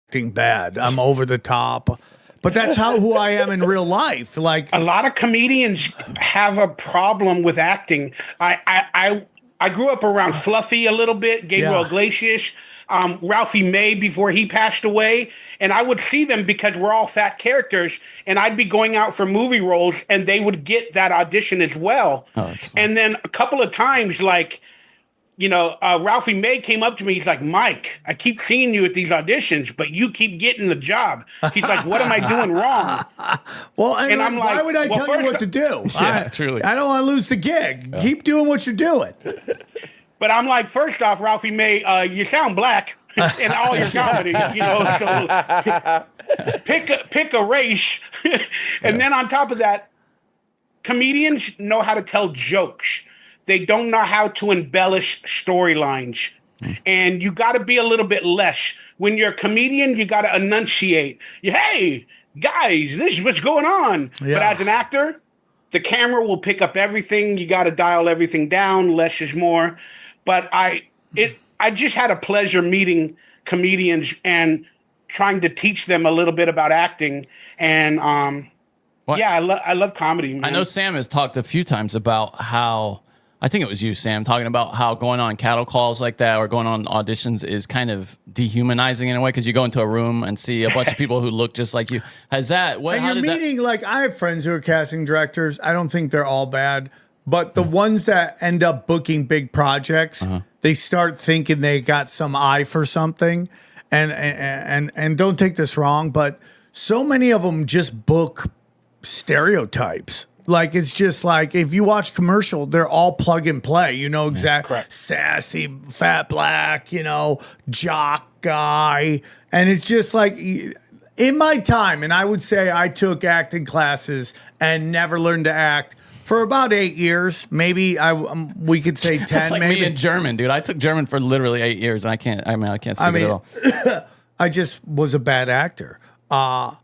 acting bad. I'm over the top. But that's who I am in real life. Like a lot of comedians have a problem with acting. I grew up around Fluffy a little bit, Gabriel Iglesias. Ralphie May before he passed away, and I would see them because we're all fat characters, and I'd be going out for movie roles, and they would get that audition as well. Oh, that's fun. And then a couple of times, Ralphie May came up to me. He's like, Mike, I keep seeing you at these auditions, but you keep getting the job. He's like, what am I doing wrong? Well, and I'm like, why would I tell you what to do? Yeah, truly. I don't want to lose the gig. Yeah. Keep doing what you're doing. But I'm like, first off, Ralphie May, you sound black in all your comedy, so pick a race. And then on top of that, comedians know how to tell jokes. They don't know how to embellish storylines. And you got to be a little bit less. When you're a comedian, you got to enunciate. Hey, guys, this is what's going on. Yeah. But as an actor, the camera will pick up everything. You got to dial everything down. Less is more. But I just had a pleasure meeting comedians and trying to teach them a little bit about acting. And I love comedy, man. I know Sam has talked a few times about how, I think it was you, Sam, talking about how going on cattle calls like that or going on auditions is kind of dehumanizing in a way, because you go into a room and see a bunch of people who look just like you. Has that? And you're meeting, like, I have friends who are casting directors. I don't think they're all bad. But the ones that end up booking big projects, they start thinking they got some eye for something. And don't take this wrong, but so many of them just book stereotypes. Like, it's just like, if you watch commercial, they're all plug and play. Exactly. Sassy, fat black, jock guy. And it's just like, in my time, and I would say I took acting classes and never learned to act for about 8 years, maybe we could say 10. It's like maybe. Me in German, dude. I took German for literally 8 years, and I can't speak it at all. I just was a bad actor. I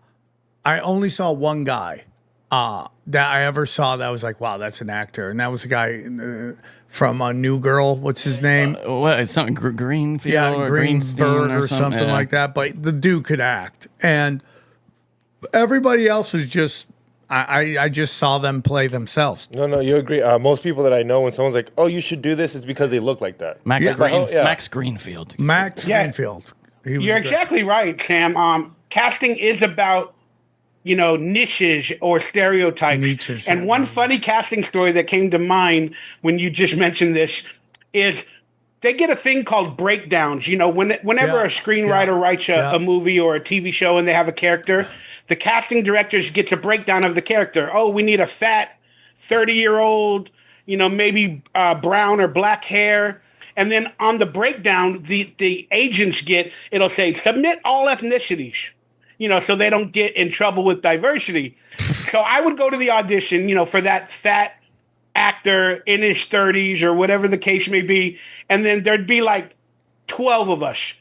only saw one guy that I ever saw that was like, wow, that's an actor, and that was a guy from New Girl. What's his name? What? Something Greenfield or Greenberg or something like that. But the dude could act, and everybody else was just. I just saw them play themselves. No, you agree. Most people that I know, when someone's like, "Oh, you should do this," it's because they look like that. Max Greenfield. Greenfield. You're exactly right, Sam. Casting is about, niches or stereotypes. And one funny casting story that came to mind when you just mentioned this is they get a thing called breakdowns. You know, whenever Yeah. a screenwriter writes Yeah. a movie or a TV show and they have a character, the casting directors gets a breakdown of the character. Oh, we need a fat 30-year-old, you know, maybe brown or black hair. And then on the breakdown, the agents it'll say, submit all ethnicities, you know, so they don't get in trouble with diversity. So I would go to the audition, you know, for that fat actor in his 30s or whatever the case may be. And then there'd be like 12 of us.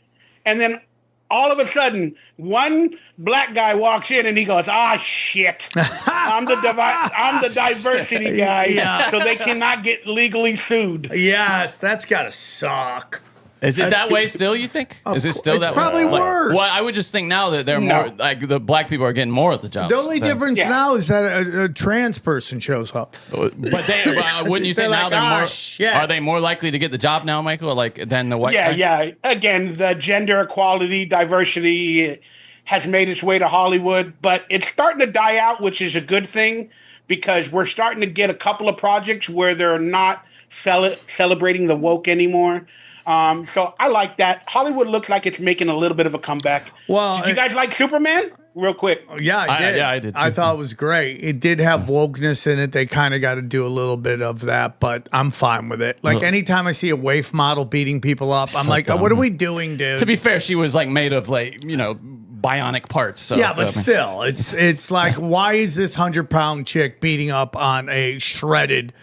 And then all of a sudden, one black guy walks in and he goes, shit. I'm the diversity guy. Yeah. So they cannot get legally sued. Yes, that's gotta suck. Is it That's that way still, you think? Is it still it's that probably way? worse. Well, I would just think now that they're No. more, like, the black people are getting more of the jobs. The only difference Yeah. now is that a trans person shows up. But wouldn't you say They're now like, they're more, shit. are they more likely to get the job now, Michael, like, than the white Yeah, guy? yeah. Again, the gender equality, diversity has made its way to Hollywood, but it's starting to die out, which is a good thing because we're starting to get a couple of projects where they're not celebrating the woke anymore. So I like that. Hollywood looks like it's making a little bit of a comeback. Well, did you guys like Superman? Real quick. Yeah, I did. I did too. I thought it was great. It did have wokeness in it. They kind of got to do a little bit of that, but I'm fine with it. Like anytime I see a waif model beating people up, I'm like, dumb. what are we doing, dude? To be fair, she was like made of like, you know, bionic parts. So, yeah, but I mean, still, it's like, why is this 100-pound chick beating up on a shredded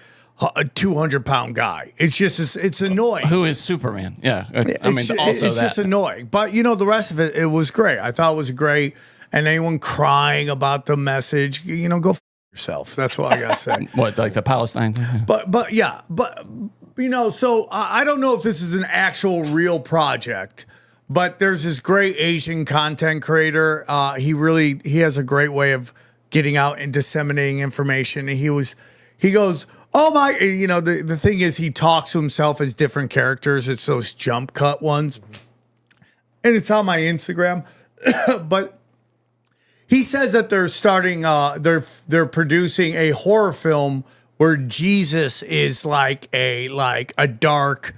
200-pound guy? It's just, it's annoying. who is Superman? Yeah. It's just annoying. But, you know, the rest of it, it was great. I thought it was great. And anyone crying about the message, you know, go yourself. That's what I got to say. What, like the Palestine thing? But you know, so I don't know if this is an actual real project, but there's this great Asian content creator. He has a great way of getting out and disseminating information. And he goes, oh my, you know, the thing is he talks to himself as different characters. It's those jump cut ones. And it's on my Instagram. But he says that they're starting, they're producing a horror film where Jesus is like a dark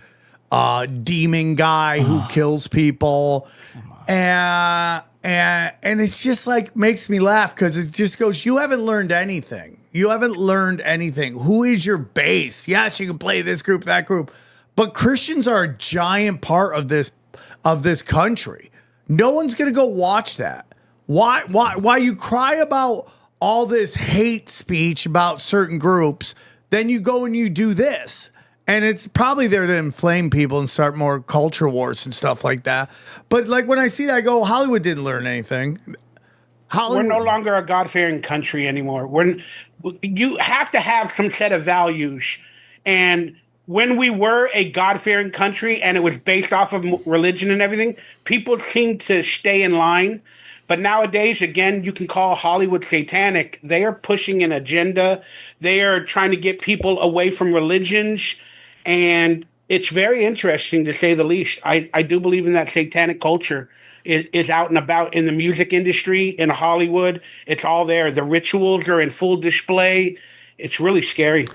demon guy who kills people, and it's just like makes me laugh because it just goes, you haven't learned anything. You haven't learned anything. Who is your base? Yes, you can play this group, that group, but Christians are a giant part of this country. No one's gonna go watch that. Why you cry about all this hate speech about certain groups, then you go and you do this. And it's probably there to inflame people and start more culture wars and stuff like that. But like when I see that, I go, Hollywood didn't learn anything. We're no longer a God-fearing country anymore. You have to have some set of values. And when we were a God-fearing country and it was based off of religion and everything, people seemed to stay in line. But nowadays, again, you can call Hollywood satanic. They are pushing an agenda. They are trying to get people away from religions. And it's very interesting, to say the least. I do believe in that satanic culture is out and about in the music industry, in Hollywood. It's all there. The rituals are in full display. It's really scary.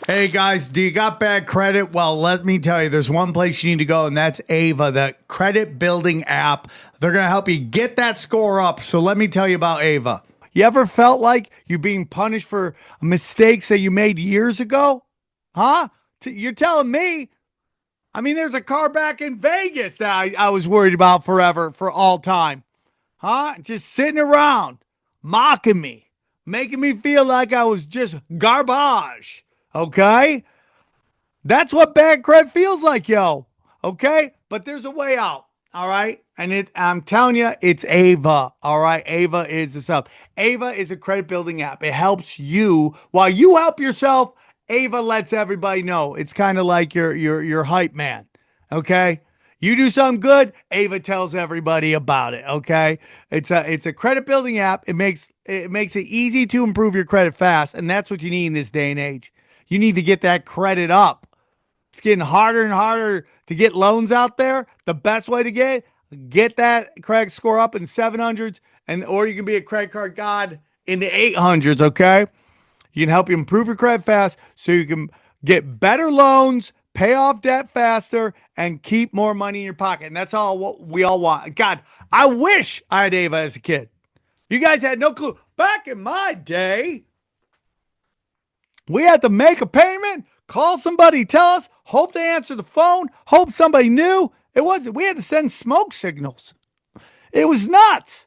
Hey guys, do you got bad credit? Well, let me tell you, there's one place you need to go, and that's Ava, the credit building app. They're going to help you get that score up. So let me tell you about Ava. You ever felt like you're being punished for mistakes that you made years ago? Huh? You're telling me? I mean, there's a car back in Vegas that I was worried about forever, for all time. Huh? Just sitting around, mocking me, making me feel like I was just garbage. Okay? That's what bad cred feels like, yo. Okay? But there's a way out. All right? And I'm telling you, it's Ava. All right? Ava is the stuff. Ava is a credit building app. It helps you. While you help yourself, Ava lets everybody know. It's kind of like your hype man. Okay? You do something good, Ava tells everybody about it. Okay? It's a credit building app. It makes it easy to improve your credit fast, and that's what you need in this day and age. You need to get that credit up. It's getting harder and harder to get loans out there. The best way to get that credit score up in 700s, or you can be a credit card god in the 800s, okay? You can help you improve your credit fast so you can get better loans, pay off debt faster and keep more money in your pocket. And that's all what we all want. God, I wish I had Ava as a kid. You guys had no clue. Back in my day, we had to make a payment, call somebody, tell us, hope they answer the phone, hope somebody knew. We had to send smoke signals. It was nuts.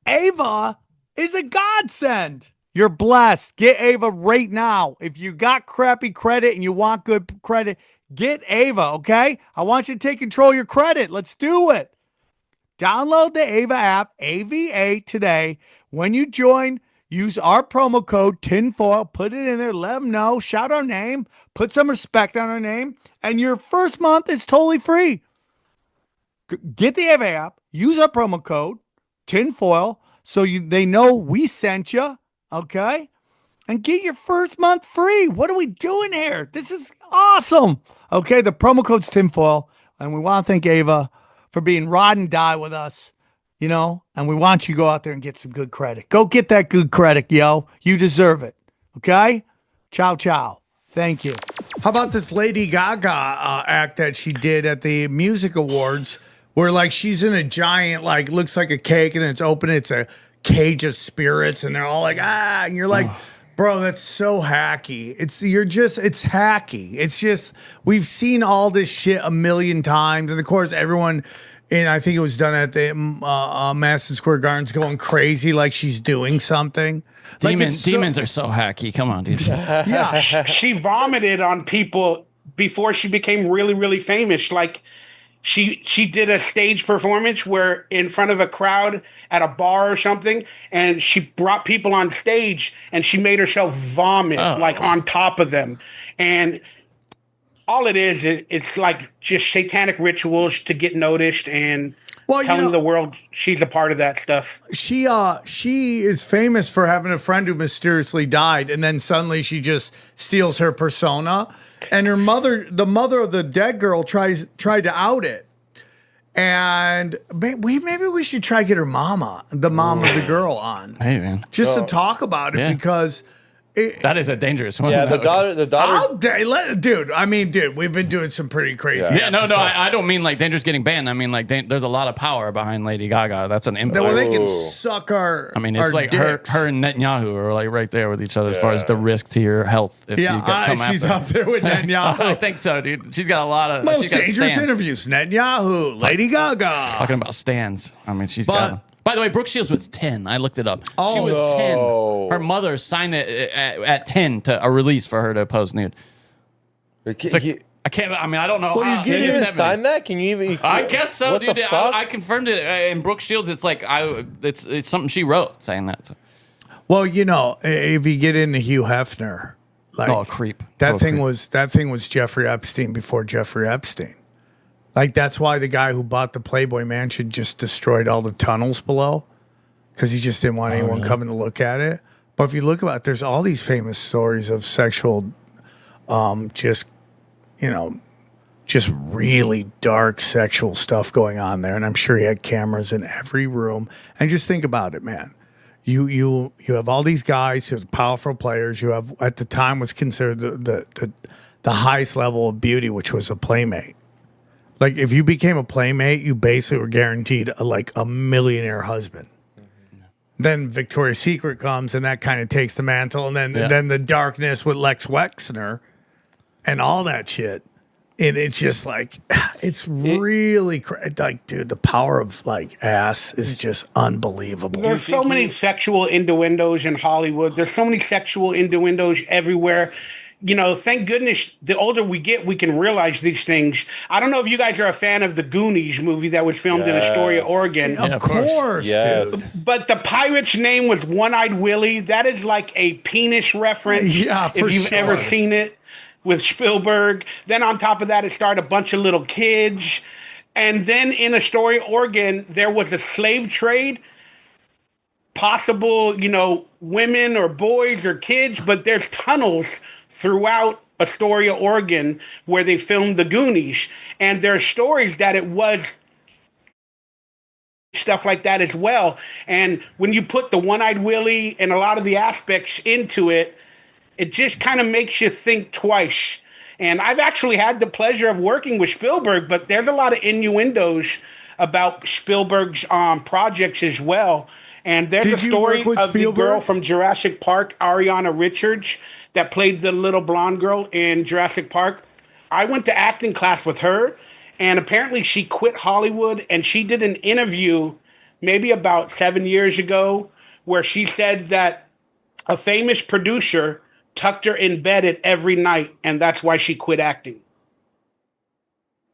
Ava is a godsend. You're blessed. Get Ava right now. If you got crappy credit and you want good credit, get Ava, okay? I want you to take control of your credit. Let's do it. Download the Ava app, AVA, today. When you join, use our promo code TINFOIL. Put it in there. Let them know. Shout our name. Put some respect on our name. And your first month is totally free. Get the Ava app. Use our promo code TINFOIL so they know we sent you. Okay? And get your first month free. What are we doing here? This is awesome. Okay, the promo code's tinfoil. And we want to thank Ava for being ride and die with us. And we want you to go out there and get some good credit. Go get that good credit, yo. You deserve it. Okay? Ciao, ciao. Thank you. How about this Lady Gaga act that she did at the music awards where she's in a giant, looks like a cake and it's open. It's a cage of spirits and they're all and you're like, bro, that's so hacky. It's hacky. It's just, we've seen all this shit a million times. And of course, everyone, and I think it was done at the Madison Square Gardens, going crazy like she's doing something. Demons are so hacky. Come on, dude. Yeah. She vomited on people before she became really, really famous. She did a stage performance where in front of a crowd at a bar or something, and she brought people on stage and she made herself vomit on top of them. And all it is, it's just satanic rituals to get noticed and telling the world she's a part of that stuff. She is famous for having a friend who mysteriously died, and then suddenly she just steals her persona. And her mother, the mother of the dead girl, tried to out it. And maybe we should try to get her mama, the mom of the girl, on. Hey, man. Just to talk about it because... that is a dangerous one. Yeah, the daughter. Dude, we've been doing some pretty crazy. Yeah, no, I don't mean dangerous getting banned. I mean there's a lot of power behind Lady Gaga. That's an empire. Well, they can suck our. I mean, it's our dicks. her and Netanyahu are right there with each other as far as the risk to your health. If you come she's after. up there with Netanyahu. I think so, dude. She's got a lot of most dangerous interviews. Netanyahu, Lady Gaga, talking about stands. I mean, she's got them. By the way, Brooke Shields was 10. I looked it up. She was 10. Her mother signed it at 10 to a release for her to post nude. I can't. I mean, I don't know. Well, can you even sign that? Can you even? I guess so, what dude. The fuck? I confirmed it. And Brooke Shields, it's it's something she wrote saying that. Well, if you get into Hugh Hefner, a creep. That thing was Jeffrey Epstein before Jeffrey Epstein. That's why the guy who bought the Playboy Mansion just destroyed all the tunnels below, because he just didn't want anyone coming to look at it. But if you look at it, there's all these famous stories of sexual, just really dark sexual stuff going on there. And I'm sure he had cameras in every room. And just think about it, man. You have all these guys who are powerful players. You have, at the time, was considered the highest level of beauty, which was a playmate. If you became a playmate, you basically were guaranteed a millionaire husband. Mm-hmm. Then Victoria's Secret comes, and that kind of takes the mantle, and then the darkness with Lex Wexner and all that shit. And it's just it's really dude, the power of ass is just unbelievable. There's so many sexual innuendos in Hollywood. There's so many sexual innuendos everywhere. Thank goodness the older we get, we can realize these things. I don't know if you guys are a fan of the Goonies movie that was filmed in Astoria, Oregon. Of course, yes. dude. But the pirate's name was One-Eyed Willie. That is a penis reference. Yeah, for if you've sure. ever seen it with Spielberg. Then on top of that, it starred a bunch of little kids. And then in Astoria, Oregon, there was a slave trade. Possible, women or boys or kids, but there's tunnels throughout Astoria, Oregon, where they filmed the Goonies. And there are stories that it was stuff like that as well. And when you put the One-Eyed Willie and a lot of the aspects into it, it just kind of makes you think twice. And I've actually had the pleasure of working with Spielberg, but there's a lot of innuendos about Spielberg's projects as well. And there's Did a you story work with of the Spielberg? girl from Jurassic Park, Ariana Richards, that played the little blonde girl in Jurassic Park. I went to acting class with her, and apparently she quit Hollywood, and she did an interview maybe about 7 years ago where she said that a famous producer tucked her in bed at every night, and that's why she quit acting.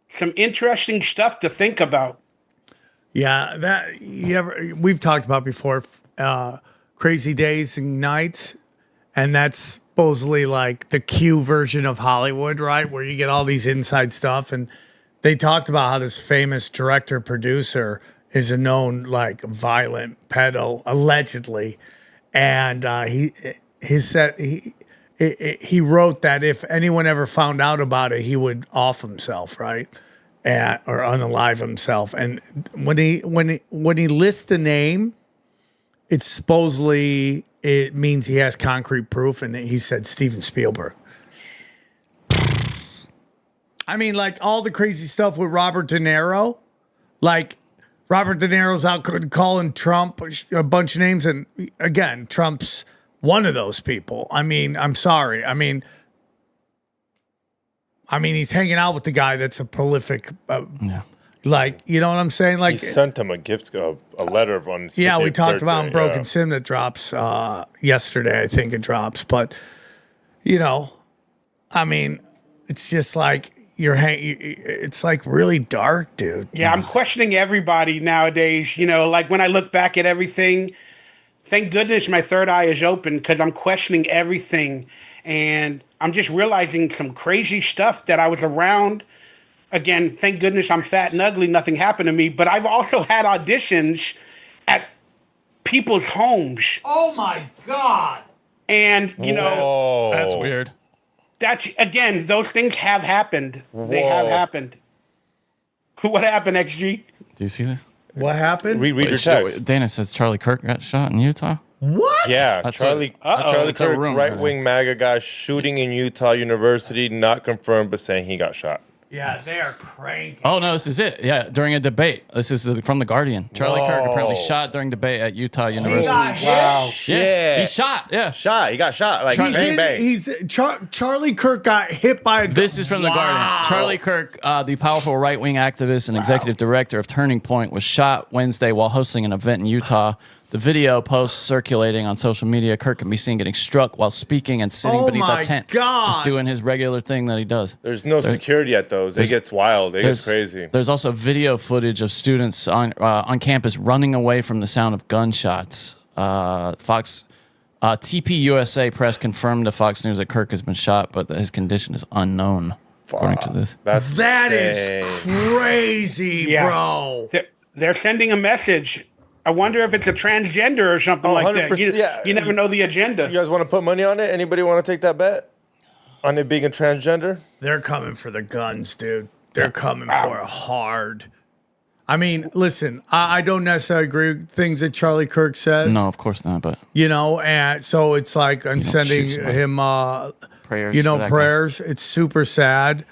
Some interesting stuff to think about. Yeah, we've talked about before, Crazy Days and Nights, and that's supposedly like the Q version of Hollywood, right? Where you get all these inside stuff, and they talked about how this famous director producer is a known like violent pedo, allegedly, and he wrote that if anyone ever found out about it, he would off himself, right? Or unalive himself. And when he lists the name, it's supposedly it means he has concrete proof, and he said Steven Spielberg. I mean, like all the crazy stuff with Robert De Niro, like Robert De Niro's out calling Trump a bunch of names, and again, Trump's one of those people. I mean, I'm sorry. I mean, he's hanging out with the guy that's a prolific, like, you know what I'm saying? Like, he sent him a gift, a letter on his yeah, we 50th talked about birthday, Broken Sim that drops yesterday. I think it drops, but you know, I mean, it's just like it's like really dark, dude. Yeah, I'm questioning everybody nowadays. You know, like when I look back at everything, thank goodness my third eye is open because I'm questioning everything. And I'm just realizing some crazy stuff that I was around. Again, thank goodness I'm fat and ugly. Nothing happened to me. But I've also had auditions at people's homes. Oh, my God. And, you know. That's weird. That's, again, those things have happened. They have happened. What happened, XG? Do you see this? What happened? Read your text. Dana says Charlie Kirk got shot in Utah. What? Yeah, That's Charlie It's a Kirk, rumor, right-wing MAGA guy shooting in Utah University, not confirmed, but saying he got shot. Yeah, they are cranking. Oh, no, this is it. Yeah, during a debate. This is from The Guardian. Charlie Kirk apparently shot during debate at Utah University. Wow. Yeah, he shot. Yeah. He got shot. Like, bang, bang. Charlie Kirk got hit by a gun. This is from The Guardian. Charlie Kirk, the powerful right-wing activist and executive director of Turning Point, was shot Wednesday while hosting an event in Utah. The video posts circulating on social media. Kirk can be seen getting struck while speaking and sitting beneath a tent. God. Just doing his regular thing that he does. There's no security at those. It gets wild. It gets crazy. There's also video footage of students on campus running away from the sound of gunshots. TPUSA press confirmed to Fox News that Kirk has been shot, but that his condition is unknown, according to this. That is crazy, bro. They're sending a message. I wonder if it's a transgender or something like that. You never know the agenda. You guys want to put money on it? Anybody want to take that bet on it being a transgender? They're coming for the guns, dude. They're coming for it hard. I mean, listen, I don't necessarily agree with things that Charlie Kirk says. No, of course not. But you know, and so it's like I'm sending him prayers. You know, prayers. It's super sad.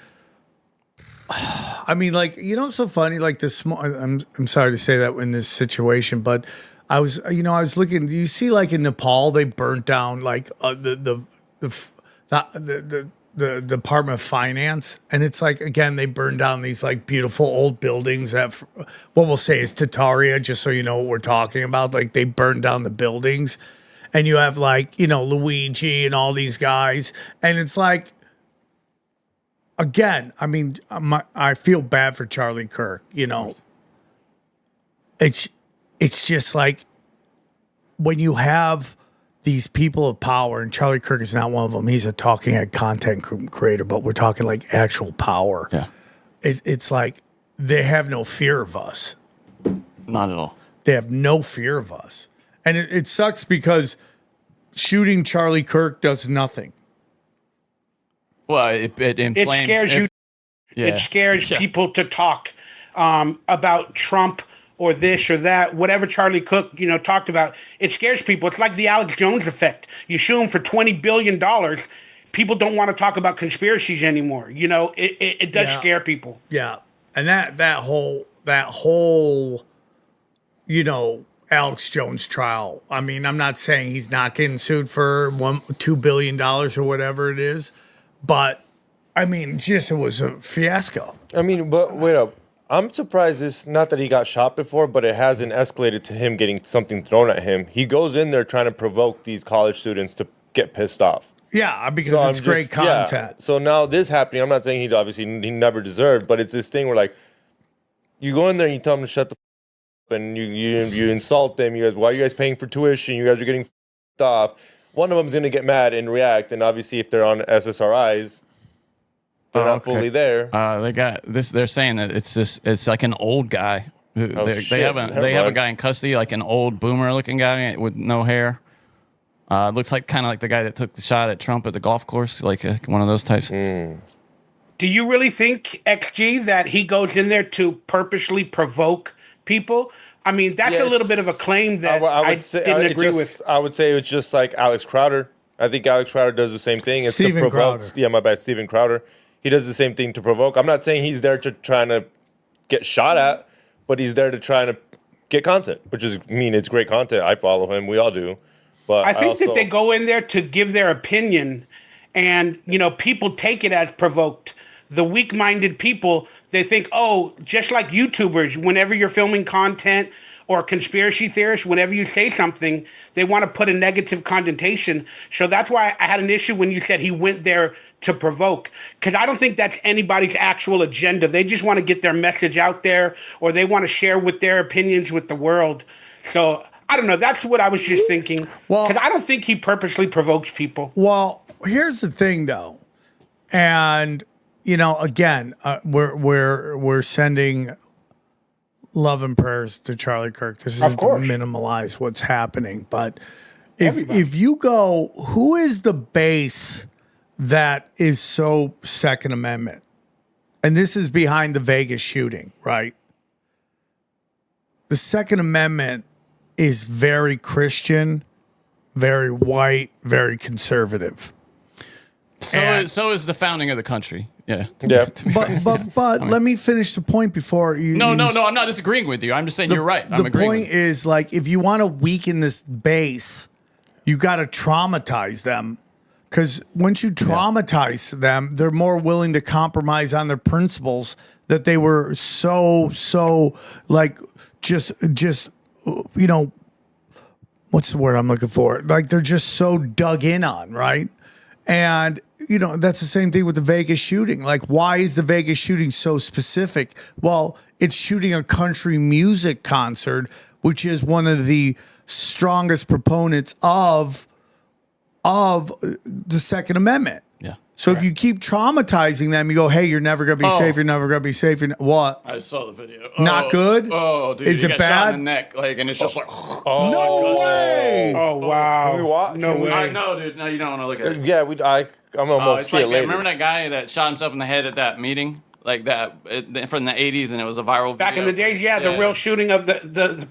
I mean, like, you know, it's so funny. Like this, I'm sorry to say that in this situation, but I was looking. Do you see, like in Nepal, they burnt down like the Department of Finance, and it's like again they burned down these like beautiful old buildings that what we'll say is Tataria, just so you know what we're talking about. Like they burned down the buildings, and you have like, you know, Luigi and all these guys, and it's like. Again, I mean, I feel bad for Charlie Kirk. You know, it's just like when you have these people of power, and Charlie Kirk is not one of them. He's a talking head content creator, but we're talking like actual power. Yeah, it's like they have no fear of us. Not at all. They have no fear of us, and it sucks because shooting Charlie Kirk does nothing. Well, it inflames. It scares you. It scares people to talk about Trump or this or that, whatever Charlie Cook, you know, talked about. It scares people. It's like the Alex Jones effect. You sue him for $20 billion. people don't want to talk about conspiracies anymore. You know, it does scare people. Yeah, and that whole, you know, Alex Jones trial. I mean, I'm not saying he's not getting sued for $2 billion or whatever it is, but I mean, it was a fiasco. I mean, but wait up. I'm surprised it's not that he got shot before, but it hasn't escalated to him getting something thrown at him. He goes in there trying to provoke these college students to get pissed off. Yeah, because it's great content. Yeah. So now this happening, I'm not saying he never deserved, but it's this thing where like you go in there and you tell them to shut the f- up and you insult them. You guys, why are you guys paying for tuition? You guys are getting f- off. One of them's going to get mad and react, and obviously if they're on SSRIs, they're not fully there. They got this. They're saying that it's like an old guy. They have a guy in custody, like an old boomer looking guy with no hair. Looks like kind of like the guy that took the shot at Trump at the golf course, like one of those types. Do you really think, XG, that he goes in there to purposely provoke people? I mean, that's a little bit of a claim that I didn't agree with. I would say it's just like Alex Crowder. I think Alex Crowder does the same thing. It's to provoke. Crowder. Yeah, my bad, Steven Crowder. He does the same thing to provoke. I'm not saying he's there to trying to get shot at, but he's there to try to get content, which is, I mean, it's great content. I follow him. We all do. But I think that they go in there to give their opinion, and, you know, people take it as provoked. The weak-minded people, they think, oh, just like YouTubers, whenever you're filming content or conspiracy theorists, whenever you say something, they want to put a negative connotation. So that's why I had an issue when you said he went there to provoke, because I don't think that's anybody's actual agenda. They just want to get their message out there, or they want to share with their opinions with the world. So I don't know. That's what I was just thinking. Well, because I don't think he purposely provokes people. Well, here's the thing, though, and you know, again, we're sending love and prayers to Charlie Kirk. This is to minimalize what's happening, but if you go, who is the base that is so Second Amendment? And this is behind the Vegas shooting, right? The Second Amendment is very Christian, very white, very conservative. So is the founding of the country. Yeah. But let me finish the point before you. No, I'm not disagreeing with you. I'm just saying you're right. I'm the agreeing. The point is, like, if you want to weaken this base, you got to traumatize them. Because once you traumatize them, they're more willing to compromise on their principles that they were so like just you know, what's the word I'm looking for? Like, they're just so dug in on, right? And you know, that's the same thing with the Vegas shooting. Like, why is the Vegas shooting so specific? Well, it's shooting a country music concert, which is one of the strongest proponents of the Second Amendment. Yeah. So if you keep traumatizing them, you go, hey, you're never going to be safe. You're never going to be safe. What? I saw the video. Not good? Oh, dude. Is it bad? Shot in the neck, like, and it's just like, no way. Oh, wow. Can we watch? No way. I know, dude. No, you don't want to look at it. Yeah, I'm going to see it later. Remember that guy that shot himself in the head at that meeting? Like that from the 80s, and it was a viral video. Back in the days, the real shooting of the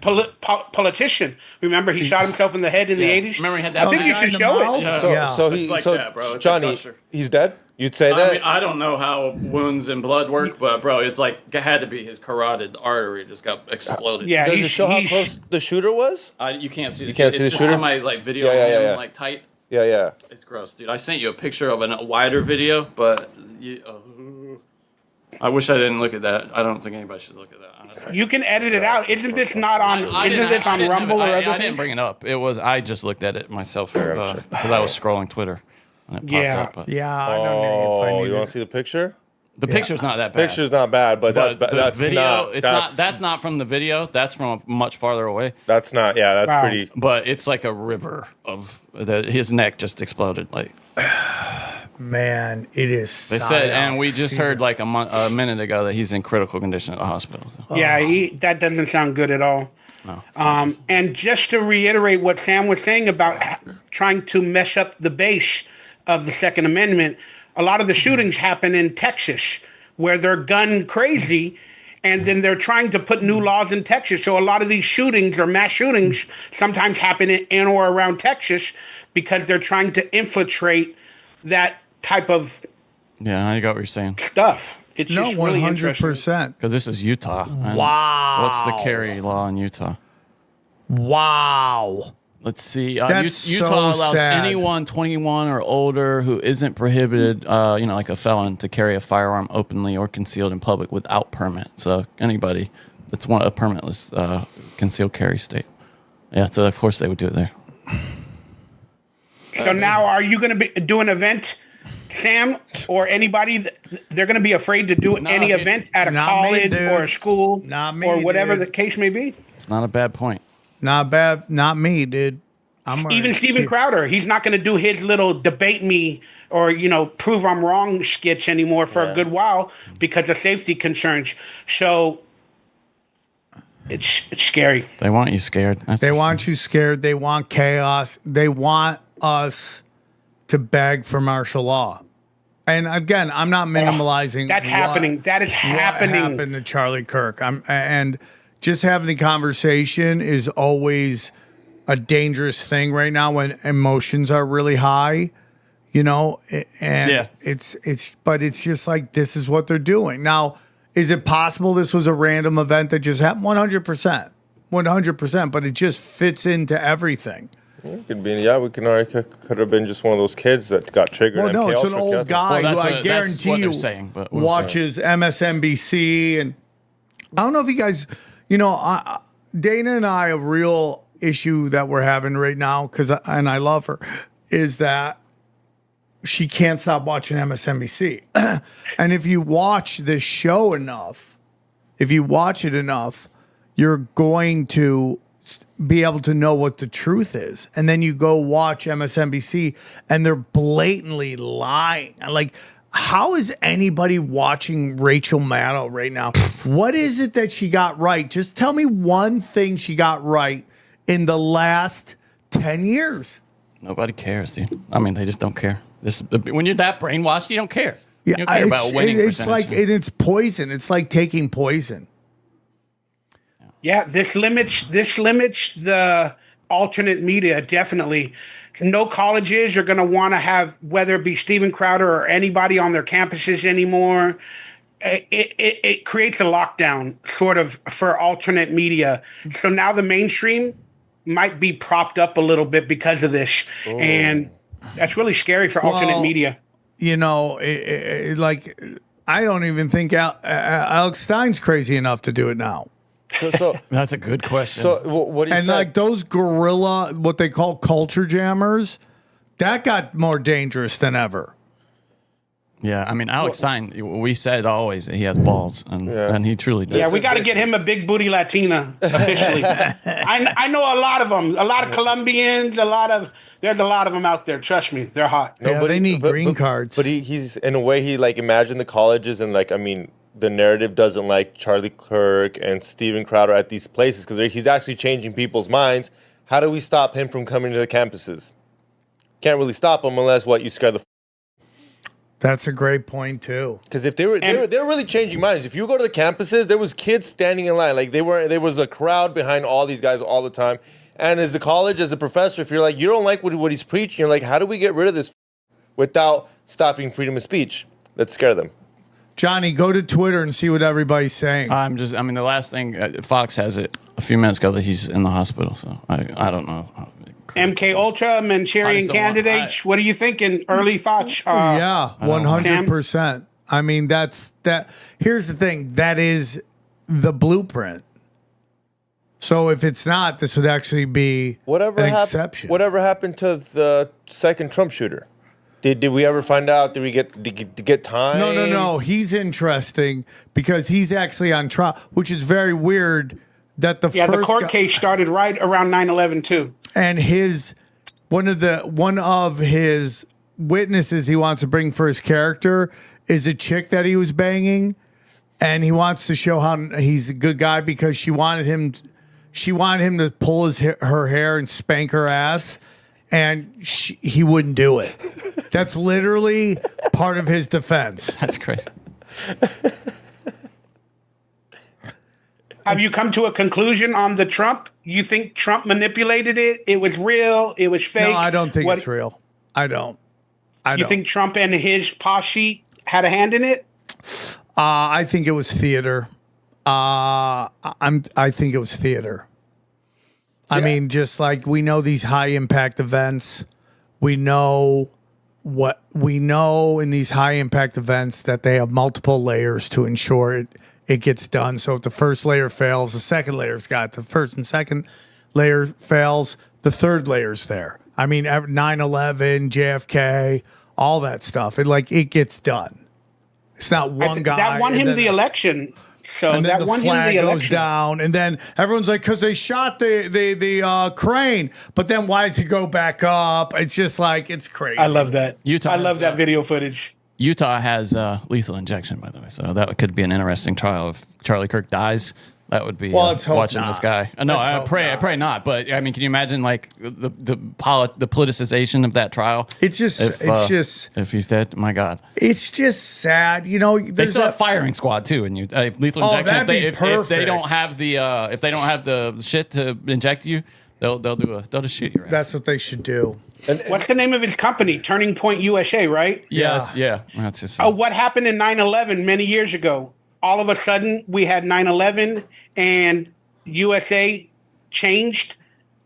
politician. Remember, he shot himself in the head in the 80s? Remember, he had that. I think you should show it. Yeah. So it's like that, bro. It's Johnny, he's dead? You'd say that? I mean, I don't know how wounds and blood work, but, bro, it's like, it had to be his carotid artery just got exploded. Yeah, Does it show how close the shooter was? You can't see the shooter? Somebody's, like, video him, like, tight. Yeah. It's gross, dude. I sent you a picture of a wider video, but I wish I didn't look at that. I don't think anybody should look at that, honestly. You can edit it out. Isn't this not on? Isn't this on Rumble or other things? I didn't bring it up. I just looked at it myself because I was scrolling Twitter. And it popped up, I don't know. You want to see the picture? The picture's not that bad. Picture's not bad, but that's video. That's not from the video. That's from much farther away. That's not. Yeah, that's pretty. But it's like a river of his neck just exploded. Like, man, it is. They said, and we just heard like a minute ago that he's in critical condition at the hospital. So. Yeah, that doesn't sound good at all. No, and just to reiterate what Sam was saying about trying to mess up the base of the Second Amendment, a lot of the shootings happen in Texas where they're gun crazy, and then they're trying to put new laws in Texas. So a lot of these shootings or mass shootings sometimes happen in or around Texas because they're trying to infiltrate that type of Yeah, I got what you're saying. stuff. It's No, just really 100%. Because this is Utah. and Wow. What's the carry law in Utah? Wow. Let's see. That's Utah so allows sad. anyone 21 or older who isn't prohibited, like a felon, to carry a firearm openly or concealed in public without permit. So anybody that's a permitless concealed carry state. Yeah, so of course they would do it there. So now, are you going to do an event, Sam, or anybody? They're going to be afraid to do any event at a Not me, college dude. or a school Not me, or whatever dude. the case may be. It's not a bad point. Not bad. Not me, dude. Even Steven Crowder, he's not going to do his little debate me or prove I'm wrong sketch anymore for a good while because of safety concerns. So it's scary. They want you scared. They want you scared. They want chaos. They want us to beg for martial law. And again, I'm not minimalizing. That's happening. That is happening. What happened to Charlie Kirk? And just having the conversation is always a dangerous thing right now when emotions are really high. And but it's just like, this is what they're doing. Now, is it possible this was a random event that just happened? 100%. 100%, but it just fits into everything. It could be, could have been just one of those kids that got triggered. Well, no, MK it's an Ultra old killed. guy Well, who I that's guarantee what you they're saying, but we'll watches MSNBC. And I don't know if you guys, Dana and I, a real issue that we're having right now, and I love her, is that she can't stop watching MSNBC. And if you watch this show enough, if you watch it enough, you're going to be able to know what the truth is. And then you go watch MSNBC and they're blatantly lying. Like, how is anybody watching Rachel Maddow right now? What is it that she got right? Just tell me one thing she got right in the last 10 years. Nobody cares, dude. I mean, they just don't care. When you're that brainwashed, you don't care. Yeah, you don't care about winning it's percentage. like it's poison. It's like taking poison. Yeah, this limits the alternate media, definitely. No colleges are going to want to have, whether it be Steven Crowder or anybody on their campuses anymore. It creates a lockdown sort of for alternate media. So now the mainstream might be propped up a little bit because of this. Oh. And that's really scary for alternate media. I don't even think Alex Stein's crazy enough to do it now. So that's a good question. So what he and said, like those guerrilla, what they call culture jammers, that got more dangerous than ever. Yeah, I mean, Alex Stein, we said always that he has balls, and he truly does. Yeah, we got to get him a big booty Latina officially. I know a lot of them, a lot of Colombians, there's a lot of them out there. Trust me, they're hot. No, but they need green cards. But he's in a way, he like imagined the colleges and the narrative doesn't like Charlie Kirk and Steven Crowder at these places because he's actually changing people's minds. How do we stop him from coming to the campuses? Can't really stop him unless you scare the. That's a great point too. Because if they were really changing minds. If you go to the campuses, there was kids standing in line. Like there was a crowd behind all these guys all the time. And as the college, as a professor, if you're like, you don't like what he's preaching, you're like, how do we get rid of this without stopping freedom of speech? Let's scare them. Johnny, go to Twitter and see what everybody's saying. The last thing, Fox has it a few minutes ago that he's in the hospital. So I don't know. MK Ultra, Manchurian candidates. What are you thinking? Early thoughts? Yeah, 100%. I mean, that's that. Here's the thing. That is the blueprint. So if it's not, this would actually be an exception. Whatever happened to the second Trump shooter? Did we ever find out? Did we get time? No. He's interesting because he's actually on trial, which is very weird. That the court case started right around 9/11 too. And one of his witnesses he wants to bring for his character is a chick that he was banging, and he wants to show how he's a good guy because she wanted him to pull her hair and spank her ass, and he wouldn't do it. That's literally part of his defense. That's crazy. Have you come to a conclusion on the Trump? You think Trump manipulated it? It was real? It was fake? No, I don't think it's real. I don't. You think Trump and his posse had a hand in it? I think it was theater. I think it was theater. I mean, just like we know these high impact events, we know in these high impact events that they have multiple layers to ensure it gets done. So if the first layer fails, the second layer's got the first and second layer fails, the third layer's there. I mean, 9/11, JFK, all that stuff. It gets done. It's not one guy that won him the election. So and then that the won him flag the goes election. down, and then everyone's like, because they shot the crane, but then why does it go back up? It's just like, it's crazy. I love that. Utah I love has, that video footage. Utah has lethal injection, by the way, so that could be an interesting trial. If Charlie Kirk dies, that would be let's hope watching not. this guy. No, I pray not. But I mean, can you imagine like the politicization of that trial? It's just if he's dead, my God, it's just sad. You know, they still have firing squad too, and lethal injection. That'd be if perfect. they don't have the shit to inject you, they'll just shoot your ass. That's what they should do. What's the name of his company? Turning Point USA, right? Yeah. That's just. Oh, what happened in 9/11 many years ago? All of a sudden, we had 9/11 and USA changed.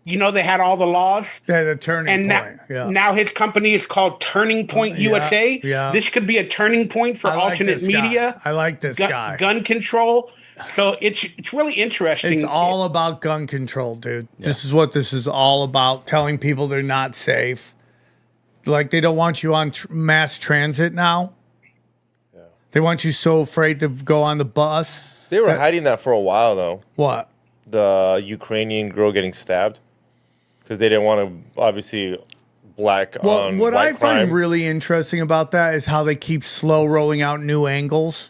You know, they had all the laws. They had a turning point. Now his company is called Turning Point USA. Yeah. This could be a turning point for alternate media. I like this guy. Gun control. So it's really interesting. It's all about gun control, dude. Yeah. This is what this is all about, telling people they're not safe. Like, they don't want you on mass transit now. Yeah. They want you so afraid to go on the bus. They were hiding that for a while, though. What? The Ukrainian girl getting stabbed. Because they didn't want to, obviously, black on what white I crime. find really interesting about that is how they keep slow rolling out new angles.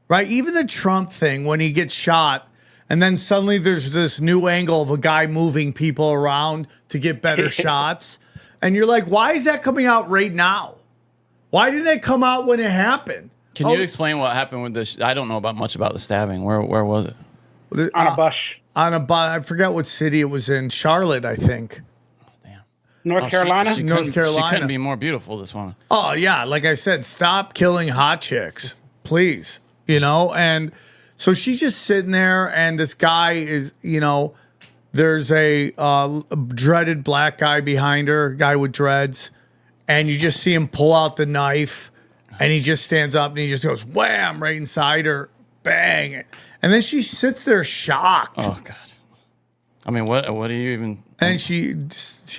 Right? Even the Trump thing, when he gets shot, and then suddenly there's this new angle of a guy moving people around to get better shots. And you're like, why is that coming out right now? Why didn't it come out when it happened? Can you explain what happened with this? I don't know much about the stabbing. Where was it? On a bus. On a bus. I forget what city it was in. Charlotte, I think. Damn. North Carolina? North Carolina. She couldn't be more beautiful, this woman. Oh, yeah. Like I said, stop killing hot chicks, please. You know, and so she's just sitting there, and this guy is, you know, there's a dreaded black guy behind her, guy with dreads, and you just see him pull out the knife, and he just stands up and he just goes wham right inside her, bang, and then she sits there shocked. Oh God! I mean, what do you even? And she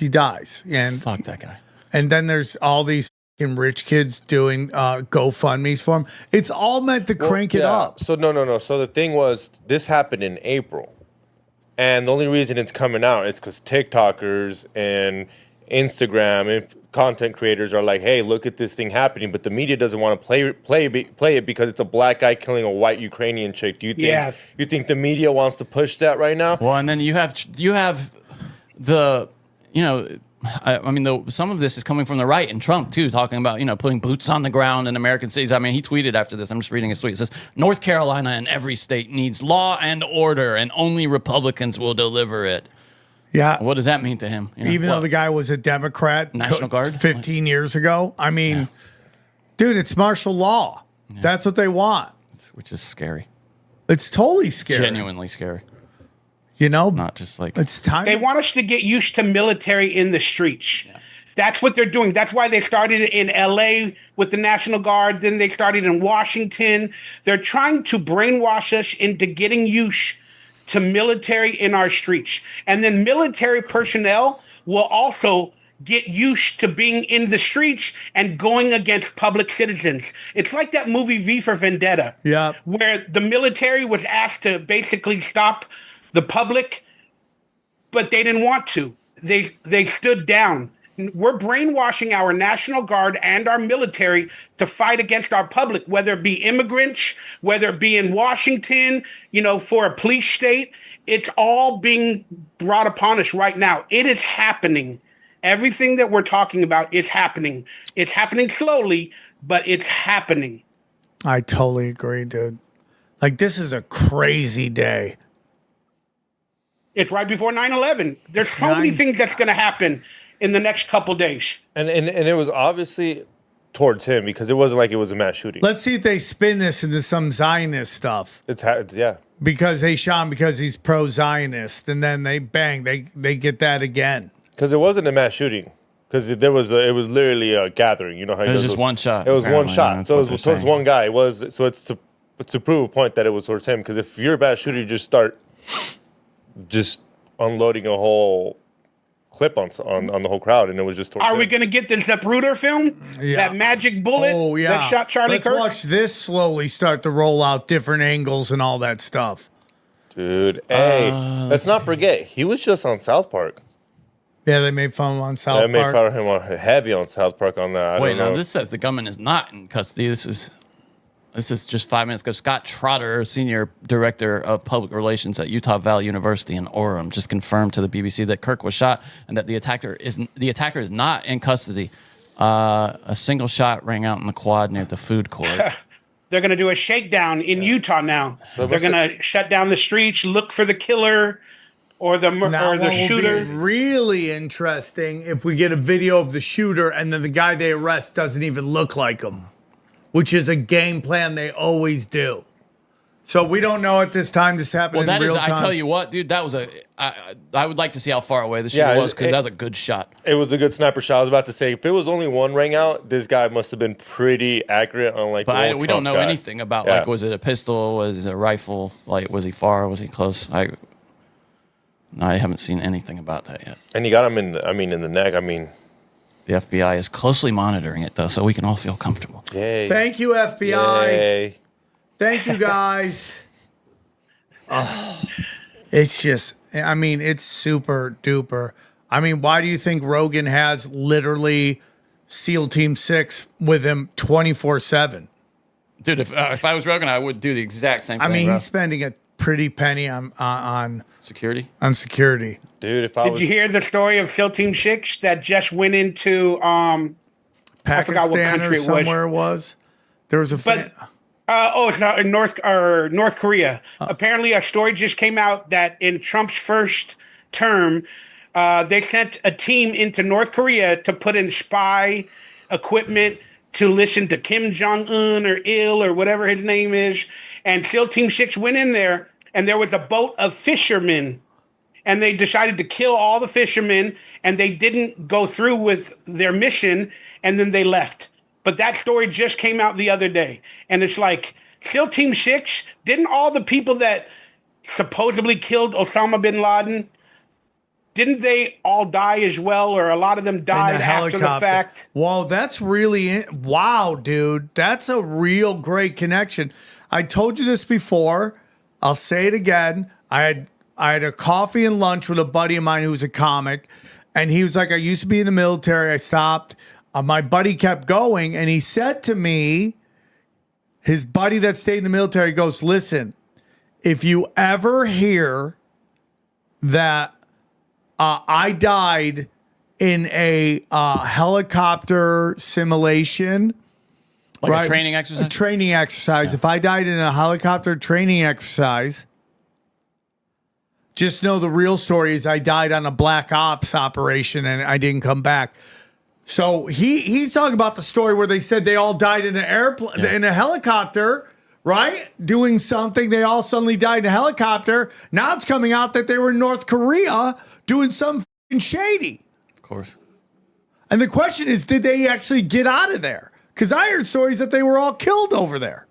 dies, and fuck that guy. And then there's all these rich kids doing GoFundMe's for him. It's all meant to crank it up. So no. So the thing was, this happened in April, and the only reason it's coming out is because TikTokers and Instagram and content creators are like, "Hey, look at this thing happening," but the media doesn't want to play it because it's a black guy killing a white Ukrainian chick. Do you think? You think the media wants to push that right now? Well, and then you have the, you know. I mean, some of this is coming from the right and Trump, too, talking about, you know, putting boots on the ground in American cities. I mean, he tweeted after this. I'm just reading his tweet. It says, North Carolina and every state needs law and order, and only Republicans will deliver it. Yeah. What does that mean to him? You know, even though the guy was a Democrat National Guard 15 years ago. I mean, dude, it's martial law. Yeah. That's what they want. Which is scary. It's totally scary. Genuinely scary. You know, not just like it's time. They want us to get used to military in the streets. Yeah. That's what they're doing. That's why they started in LA with the National Guard. Then they started in Washington. They're trying to brainwash us into getting used to military in our streets. And then military personnel will also get used to being in the streets and going against public citizens. It's like that movie V for Vendetta, where the military was asked to basically stop the public, but they didn't want to. They stood down. We're brainwashing our National Guard and our military to fight against our public, whether it be immigrants, whether it be in Washington, you know, for a police state. It's all being brought upon us right now. It is happening. Everything that we're talking about is happening. It's happening slowly, but it's happening. I totally agree, dude. Like, this is a crazy day. It's right before 9/11. There's so many things that's going to happen. in the next couple days. And it was obviously towards him because it wasn't like it was a mass shooting. Let's see if they spin this into some Zionist stuff. It's yeah. Because they shot him because he's pro-Zionist, and then they get that again. Because it wasn't a mass shooting. Because it was literally a gathering. You know how It was just one shot. It was one apparently, shot. that's So it what was they're towards saying. one guy. It's to prove a point that it was towards him. Because if you're a bad shooter, you just start just unloading a whole clip on the whole crowd, and it was just towards Are we him. going to get the Zapruder film? Yeah. That magic bullet that shot Charlie Let's Kirk? watch this slowly start to roll out different angles and all that stuff. Dude, hey, let's not forget, he was just on South Park. Yeah, they made fun of him on South They made Park. fun of him heavy on South Park on that. I Wait, don't now know. this says the gunman is not in custody. This is just 5 minutes ago. Scott Trotter, senior director of public relations at Utah Valley University in Orem, just confirmed to the BBC that Kirk was shot and that the attacker is not in custody. A single shot rang out in the quad near the food court. They're going to do a shakedown in Utah now. They're going to shut down the streets, look for the killer or the Now, or the what will shooter. be really interesting if we get a video of the shooter and then the guy they arrest doesn't even look like him, which is a game plan they always do. So we don't know at this time. This happened Well, in real time. I tell you what, dude, that was I would like to see how far away the shooter was because that was a good shot. It was a good sniper shot. I was about to say, if it was only one rang out, this guy must have been pretty accurate on like. But we don't know guy. anything about Yeah. like, was it a pistol? Was it a rifle? Like, was he far? Was he close? I haven't seen anything about that yet. And he got him in the neck. I mean, the FBI is closely monitoring it though, so we can all feel comfortable. Yay! Thank you, FBI. Yay. Thank you, guys. It's just, I mean, it's super duper. I mean, why do you think Rogan has literally SEAL Team 6 with him 24/7? Dude, if I was Rogan, I would do the exact same thing. I mean, bro. he's spending a pretty penny on security. On security. Dude, if I Did was, you hear the story of SEAL Team 6 that just went into I forgot what Pakistan country or it was. somewhere it was. There was a it's not in North Korea. Apparently, a story just came out that in Trump's first term, they sent a team into North Korea to put in spy equipment to listen to Kim Jong-un or Il or whatever his name is. And SEAL Team 6 went in there, and there was a boat of fishermen. And they decided to kill all the fishermen, and they didn't go through with their mission, and then they left. But that story just came out the other day. And it's like, SEAL Team 6, didn't all the people that supposedly killed Osama bin Laden, didn't they all die as well? Or a lot of them died after the fact? Well, that's really, wow, dude. That's a real great connection. I told you this before. I'll say it again. I had a coffee and lunch with a buddy of mine who's a comic. And he was like, I used to be in the military. I stopped. My buddy kept going, and he said to me, his buddy that stayed in the military goes, listen, if you ever hear that I died in a helicopter simulation, Like a training exercise? A training exercise. Yeah. If I died in a helicopter training exercise, just know the real story is I died on a black ops operation and I didn't come back. So he's talking about the story where they said they all died in an airplane, in a helicopter, right? Doing something. They all suddenly died in a helicopter. Now it's coming out that they were in North Korea doing something shady. Of course. And the question is, did they actually get out of there? Because I heard stories that they were all killed over there.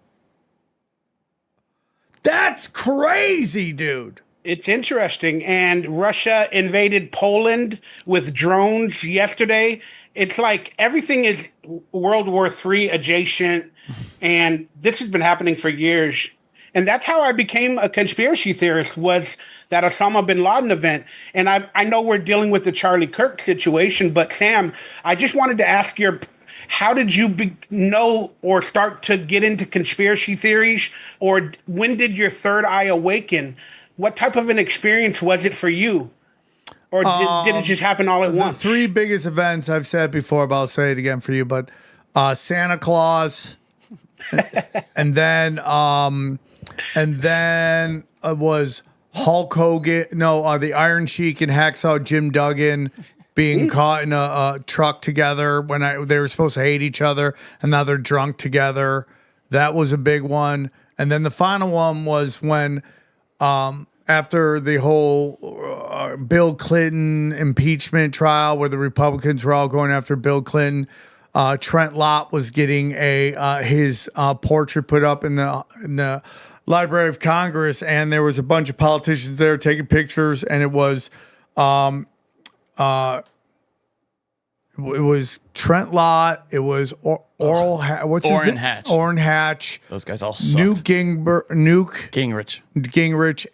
That's crazy, dude. It's interesting. And Russia invaded Poland with drones yesterday. It's like everything is World War III adjacent. And this has been happening for years. And that's how I became a conspiracy theorist, was that Osama bin Laden event. And I know we're dealing with the Charlie Kirk situation, but Sam, I just wanted to ask how did you know or start to get into conspiracy theories? Or when did your third eye awaken? What type of an experience was it for you? Or did it just happen all at once? The three biggest events I've said before, but I'll say it again for you. But Santa Claus, and then it was Hulk Hogan. No, the Iron Sheik and Hacksaw Jim Duggan, being caught in a truck together when they were supposed to hate each other, and now they're drunk together. That was a big one. And then the final one was when, after the whole Bill Clinton impeachment trial, where the Republicans were all going after Bill Clinton, Trent Lott was getting his portrait put up in the Library of Congress, and there was a bunch of politicians there taking pictures, and it was Trent Lott, it was Orrin Hatch. Orrin Hatch. Those guys all sucked. Gingrich,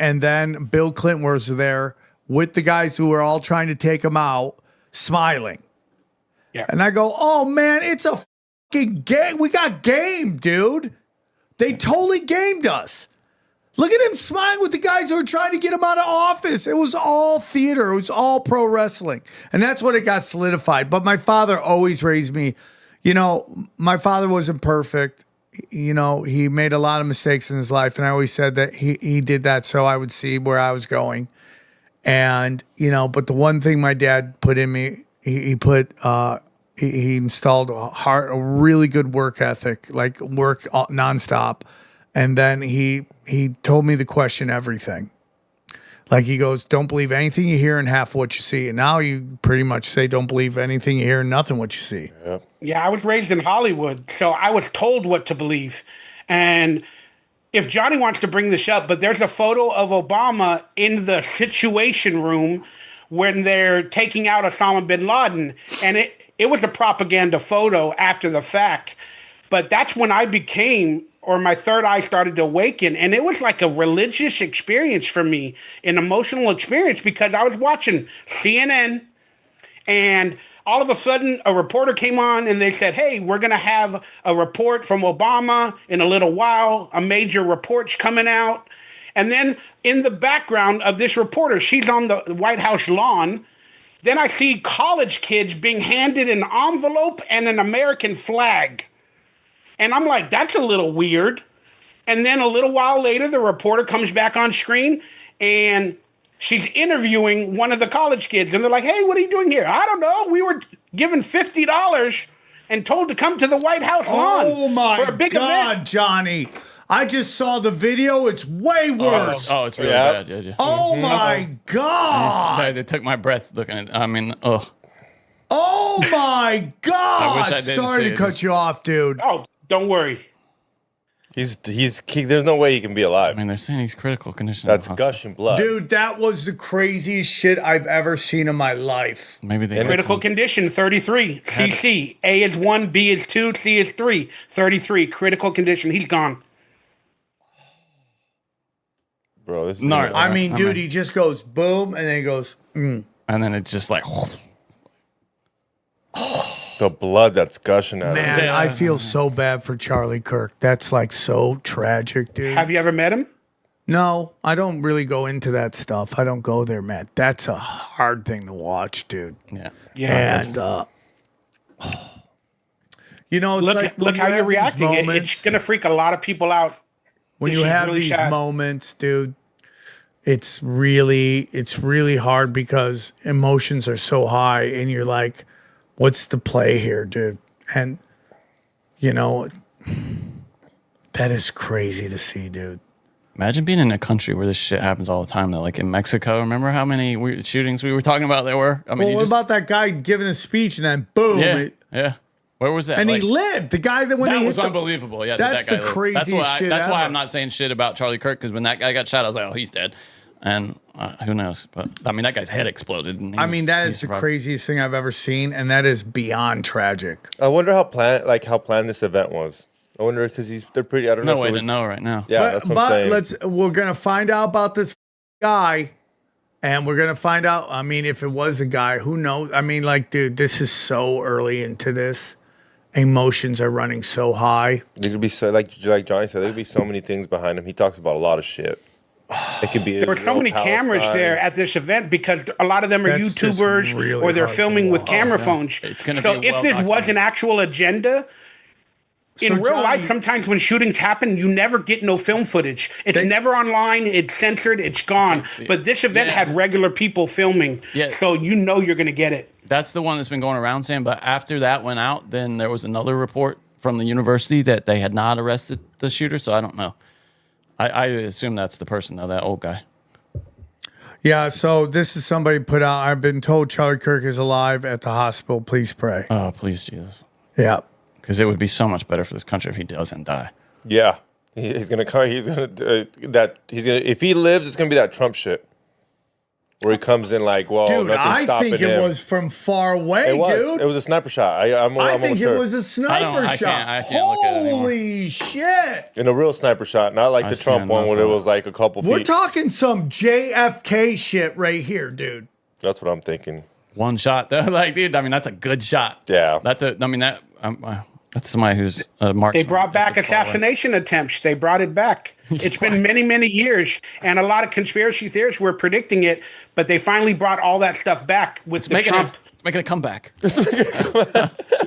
and then Bill Clinton was there with the guys who were all trying to take him out, smiling. Yeah. And I go, oh man, it's a fucking game. We got game, dude. They totally gamed us. Look at him smiling with the guys who were trying to get him out of office. It was all theater. It was all pro wrestling. And that's what it got solidified. But my father always raised me. You know, my father wasn't perfect. You know, he made a lot of mistakes in his life. And I always said that he did that so I would see where I was going. And, you know, but the one thing my dad put in me, he installed a really good work ethic, like work nonstop. And then he told me to question everything. Like he goes, don't believe anything you hear and half what you see. And now you pretty much say, don't believe anything you hear and nothing what you see. Yeah, I was raised in Hollywood, so I was told what to believe. And if Johnny wants to bring this up, but there's a photo of Obama in the Situation Room when they're taking out Osama bin Laden. And it was a propaganda photo after the fact. But that's when I became, or my third eye started to awaken. And it was like a religious experience for me, an emotional experience, because I was watching CNN and all of a sudden a reporter came on and they said, hey, we're going to have a report from Obama in a little while. A major report's coming out. And then in the background of this reporter, she's on the White House lawn. Then I see college kids being handed an envelope and an American flag. And I'm like, that's a little weird. And then a little while later, the reporter comes back on screen and she's interviewing one of the college kids. And they're like, hey, what are you doing here? I don't know. We were given $50 and told to come to the White House lawn for a big event. Johnny. I just saw the video. It's way worse. Oh, it's really bad. Yeah. Oh, my God. They took my breath looking at it. I mean, oh. Oh, my God. I wish I didn't Sorry see to it. cut you off, dude. Oh, don't worry. There's no way he can be alive. I mean, they're saying he's critical condition. That's gushing blood. Dude, that was the craziest shit I've ever seen in my life. Maybe they Critical condition, 33. CC. A is 1, B is 2, C is 3. 33. Critical condition. He's gone. Bro, this is Gnarly. I mean, dude, he just goes boom, and then he goes, And then it's just like, the blood that's gushing out man, of it. I feel so bad for Charlie Kirk. That's like so tragic, dude. Have you ever met him? No, I don't really go into that stuff. I don't go there, man. That's a hard thing to watch, dude. yeah. And, you know, it's Look how you're reacting. It's going to freak a lot of people out. When you She's have really these sad. moments, dude, it's really hard because emotions are so high and you're like, what's the play here, dude? And, you know, that is crazy to see, dude. Imagine being in a country where this shit happens all the time, though. Like in Mexico, remember how many shootings we were talking about there were? I mean, Well, what about that guy giving a speech and then boom? Yeah. Where was that? And he Like, lived. The guy that when that they was hit unbelievable. Yeah, that's that guy the lived. craziest shit That's why ever. I'm not saying shit about Charlie Kirk, because when that guy got shot, I was like, oh, he's dead. And who knows? But I mean, that guy's head exploded. And that is the craziest thing I've ever seen, and that is beyond tragic. I wonder how planned this event was. I wonder because they're pretty. I don't know. No if way it to was- know right now. Yeah, that's what I'm saying. We're gonna find out about this guy, and we're gonna find out. I mean, if it was a guy, who knows? I mean, like, dude, this is so early into this. Emotions are running so high. There could be so like Johnny said, there could be so many things behind him. He talks about a lot of shit. It could be. There were so many cameras there at this event because a lot of them are That's just YouTubers really or they're hard to filming with watch. camera phones. It's gonna so be if this was an actual agenda, in real Johnny- life, sometimes when shootings happen, you never get no film footage. It's never online. It's censored. It's gone. see it. But this event Yeah. had regular people filming, Yeah. so you know you're going to get it. That's the one that's been going around, Sam. But after that went out, then there was another report from the university that they had not arrested the shooter. So I don't know. I assume that's the person, though, that old guy. Yeah, so this is somebody put out. I've been told Charlie Kirk is alive at the hospital. Please pray. Oh, please, Jesus. Yeah. Because it would be so much better for this country if he doesn't die. Yeah, he's gonna come. He's gonna if he lives, it's gonna be that Trump shit where he comes in like, well, Dude, nothing's I stopping think it him. was from far away, It was. dude. It was a sniper shot. I'm I almost think sure. it was a sniper I shot. can't look at it anymore. Holy shit. And a real sniper shot, not like I the see Trump one enough where it of it. was like a couple We're feet. talking some JFK shit right here, dude. That's what I'm thinking. One shot, though. Like, dude, I mean, that's a good shot. Yeah. That's somebody who's marked. They brought back assassination attempts. They brought it back. It's been many, many years, and a lot of conspiracy theorists were predicting it, but they finally brought all that stuff back with the Trump. It's making a comeback.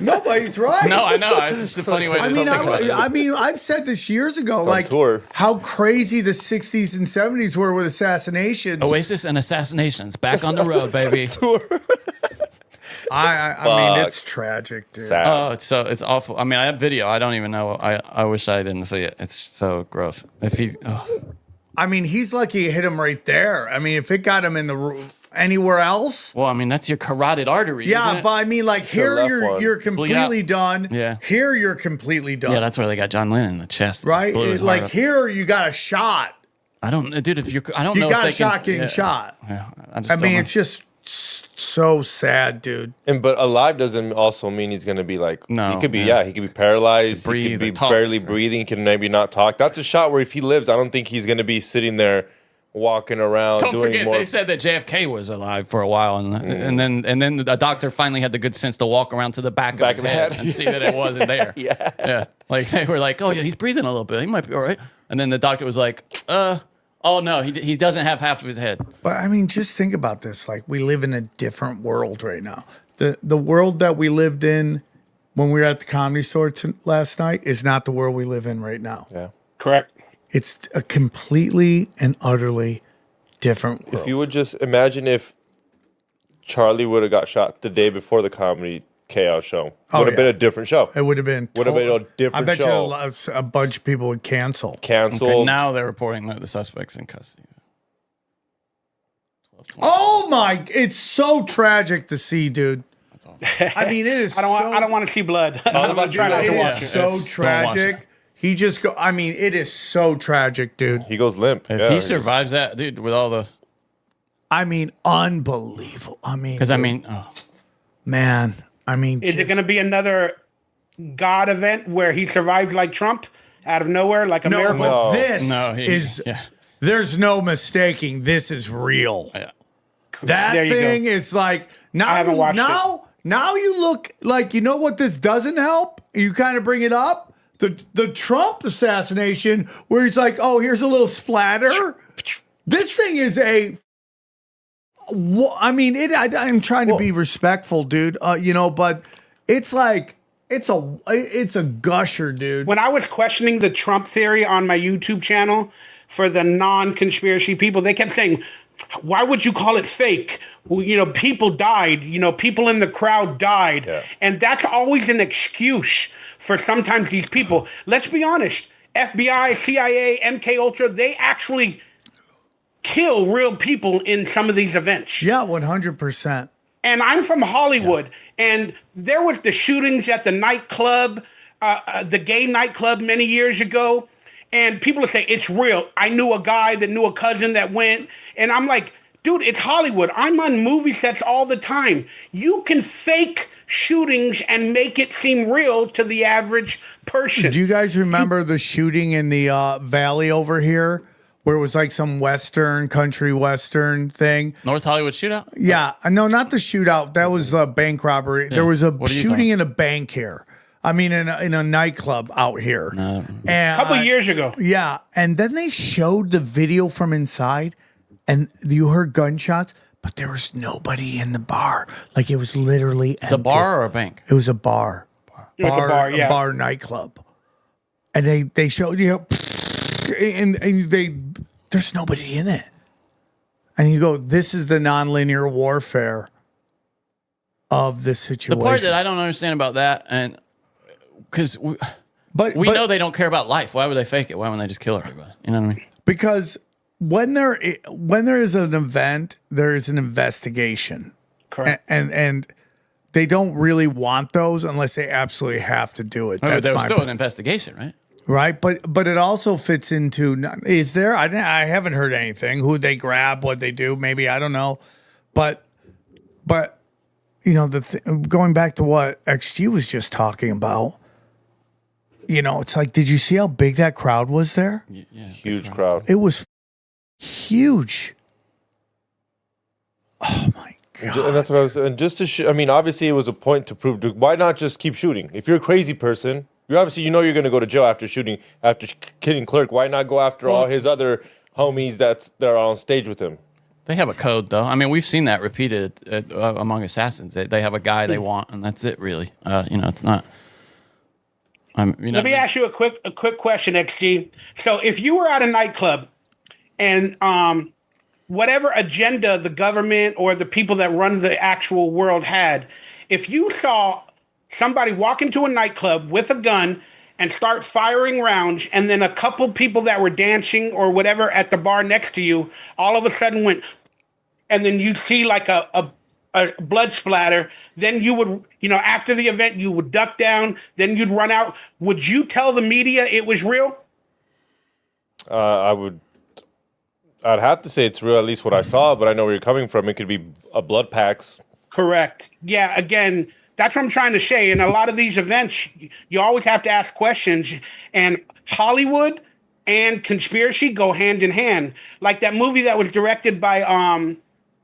Nobody's right. No, I know. It's just a funny way to think about it. I mean, I've said this years ago, like tour. how crazy the 60s and 70s were with assassinations. Oasis and Assassinations back on the road, baby. I mean, it's tragic, dude. Sad. Oh, it's awful. I mean, I have video. I don't even know. I wish I didn't see it. It's so gross. I mean, he's lucky it hit him right there. I mean, if it got him in the anywhere else. Well, I mean, that's your carotid artery. Yeah, isn't it? but I mean, like here you're completely done. Yeah. Here you're completely done. Yeah, that's where they got John Lennon in the chest. Right. Blew his Like heart up. here you got a shot. I don't, dude. If I don't You know. got if a they shot can, getting shot. Yeah, I don't mean, know. it's just so sad, dude. But alive doesn't also mean he's gonna be like. No, he could be. yeah. Yeah, he could be paralyzed. He Breathe could be and talk. barely breathing. He can maybe not talk. That's a shot where if he lives, I don't think he's gonna be sitting there walking around. Don't doing forget, more. they said that JFK was alive for a while, and then the doctor finally had the good sense to walk around to the back of his head and see that it wasn't there. Yeah. Like they were like, oh yeah, he's breathing a little bit. He might be all right. And then the doctor was like, oh no, he doesn't have half of his head. But I mean, just think about this. Like we live in a different world right now. The world that we lived in when we were at the Comedy Store last night is not the world we live in right now. Yeah. Correct. It's a completely and utterly different world. If you would just imagine if Charlie would have got shot the day before the Comedy Chaos show, would have been a different show. It would have been. Would have been a different I bet show. you a bunch of people would cancel. Okay, now they're reporting that the suspect's in custody. Oh my! It's so tragic to see, dude. That's all. I mean, it is. I don't want to see blood. I'm about trying not It to is watch it. so Don't watch tragic. it. He just go. I mean, it is so tragic, dude. He goes limp. If Yeah, he survives that, dude, with all the, I mean, unbelievable. I mean, because I dude, mean, man. I mean, Is it going to be another God event where he survives like Trump out of nowhere, like a no, miracle? but this is. yeah. There's no mistaking. This is real. Yeah. That There you go. thing is like now. I haven't watched Now you look like you know what this doesn't help. You kind of bring it up the Trump assassination where he's like, oh, here's a little splatter. This thing is a. I mean, I'm trying to be respectful, dude. But it's like it's a gusher, dude. When I was questioning the Trump theory on my YouTube channel for the non-conspiracy people, they kept saying, why would you call it fake? Well, people died. People in the crowd died. Yeah. And that's always an excuse for sometimes these people. Let's be honest. FBI, CIA, MK Ultra, they actually kill real people in some of these events. Yeah, 100%. And I'm from Hollywood, and there was the shootings at the nightclub, the gay nightclub many years ago. And people would say, it's real. I knew a guy that knew a cousin that went. And I'm like, dude, it's Hollywood. I'm on movie sets all the time. You can fake shootings and make it seem real to the average person. Do you guys remember the shooting in the valley over here? Where it was like some country western thing. North Hollywood shootout? Yeah. No, not the shootout. That was the bank robbery. There was a What are you shooting talking- in a bank here. I mean, in a nightclub out here. And, A couple years ago. Yeah. And then they showed the video from inside and you heard gunshots, but there was nobody in the bar. Like it was literally It's a bar or a bank? It was a bar. It was a bar, yeah. A bar nightclub. And they showed, and there's nobody in it. And you go, this is the nonlinear warfare of the The situation. part that I don't understand about that, and because we know they don't care about life. Why would they fake it? Why wouldn't they just kill everybody? You know what I mean? Because when there is an event, there is an investigation. Correct. And they don't really want those unless they absolutely have to do it. But there was my still point. an investigation, right? Right, but it also fits into. Is there? I haven't heard anything. Who they grab, what they do, maybe I don't know, but you know going back to what XG was just talking about. You know, it's like, did you see how big that crowd was there? Yeah, Huge crowd. It was huge. Oh my god! And that's what I was. And just to, I mean, obviously, it was a point to prove. Why not just keep shooting? If you're a crazy person, you obviously you're going to go to jail after shooting, after killing Kirk. Why not go after all his other homies that are on stage with him? They have a code, though. I mean, we've seen that repeated among assassins. They have a guy they want, and that's it, really. You know, it's not. Let me ask you a quick question, XG. So, if you were at a nightclub, and whatever agenda the government or the people that run the actual world had, if you saw somebody walk into a nightclub with a gun and start firing rounds, and then a couple people that were dancing or whatever at the bar next to you all of a sudden went, and then you'd see like a blood splatter, then you would, you know, after the event, you would duck down, then you'd run out. Would you tell the media it was real? I'd have to say it's real, at least what I saw, but I know where you're coming from. It could be a blood packs. Correct. Yeah, again, that's what I'm trying to say. In a lot of these events, you always have to ask questions, and Hollywood and conspiracy go hand in hand. Like that movie that was directed by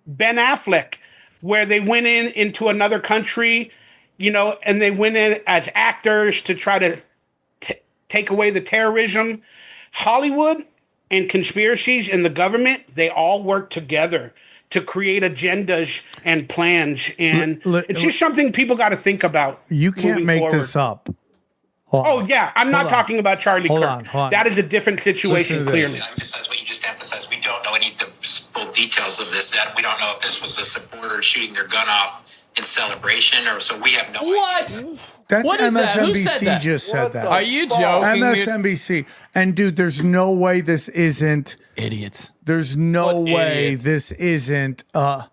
Ben Affleck, where they went into another country, you know, and they went in as actors to try to take away the terrorism. Hollywood and conspiracies and the government, they all work together to create agendas and plans. And it's just something people got to think about. You can't make this up. Oh, yeah. I'm not talking about Charlie Kirk. Hold on. That is a different situation, clearly. To emphasize what you just emphasized, we don't know any of the full details of this. We don't know if this was a supporter shooting their gun off in celebration, or so we have no idea. That's What is that? Who MSNBC said that? just said that. Are you joking? MSNBC. And dude, there's no way this isn't. Idiots. There's no What way idiots. this isn't. I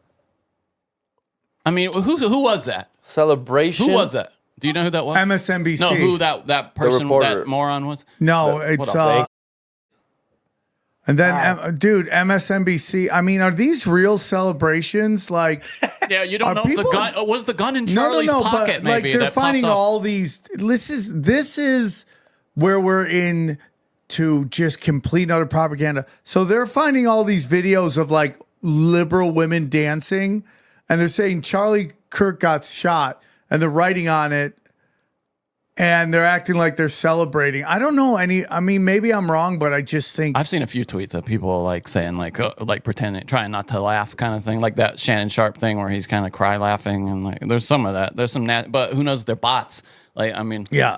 mean, who was that? Celebration. Who was that? Do you know who that was? MSNBC. No, who that person, reporter. that moron was? No, it's and then dude, MSNBC. I mean, are these real celebrations? Like, Yeah, you don't Are know if the people- gun was the gun in Charlie's but pocket. like Maybe they're that finding popped up. all these. This is where we're in to just complete utter propaganda. So they're finding all these videos of like liberal women dancing, and they're saying Charlie Kirk got shot, and they're writing on it, and they're acting like they're celebrating. I don't know any. I mean, maybe I'm wrong, but I just think I've seen a few tweets of people like saying like pretending, trying not to laugh, kind of thing, like that Shannon Sharp thing where he's kind of cry laughing, and like there's some of that. There's some, but who knows if they're bots? Like, I mean, yeah.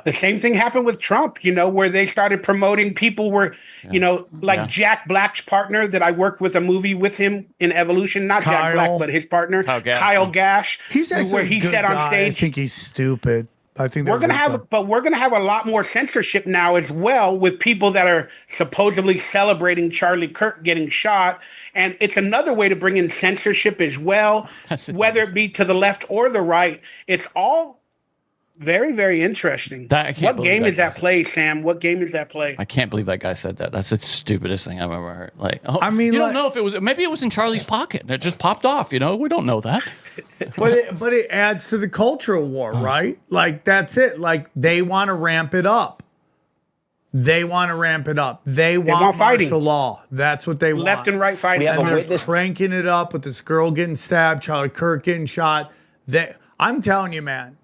The same thing happened with Trump, you know, where they started promoting people were, you know, like Jack Black's partner that I worked with a movie with him in Evolution, not Jack Black, but his partner, Kyle Gash. He's actually where he a good said on guy. stage, I think he's stupid. I think we're gonna have a lot more censorship now as well with people that are supposedly celebrating Charlie Kirk getting shot, and it's another way to bring in censorship as well, whether it be to the left or the right. It's all very, very interesting. What game is that play, Sam? What game is that play? I can't believe that guy said that. That's the stupidest thing I've ever heard. Like, I mean, you like, don't know if it was. Maybe it was in Charlie's pocket and it just popped off. You know, we don't know that. but it adds to the cultural war, right? Like that's it. Like they want to ramp it up. They want fighting. martial law. That's what they want. Left and right fighting. And they're cranking it up with this girl getting stabbed, Charlie Kirk getting shot. I'm telling you, man.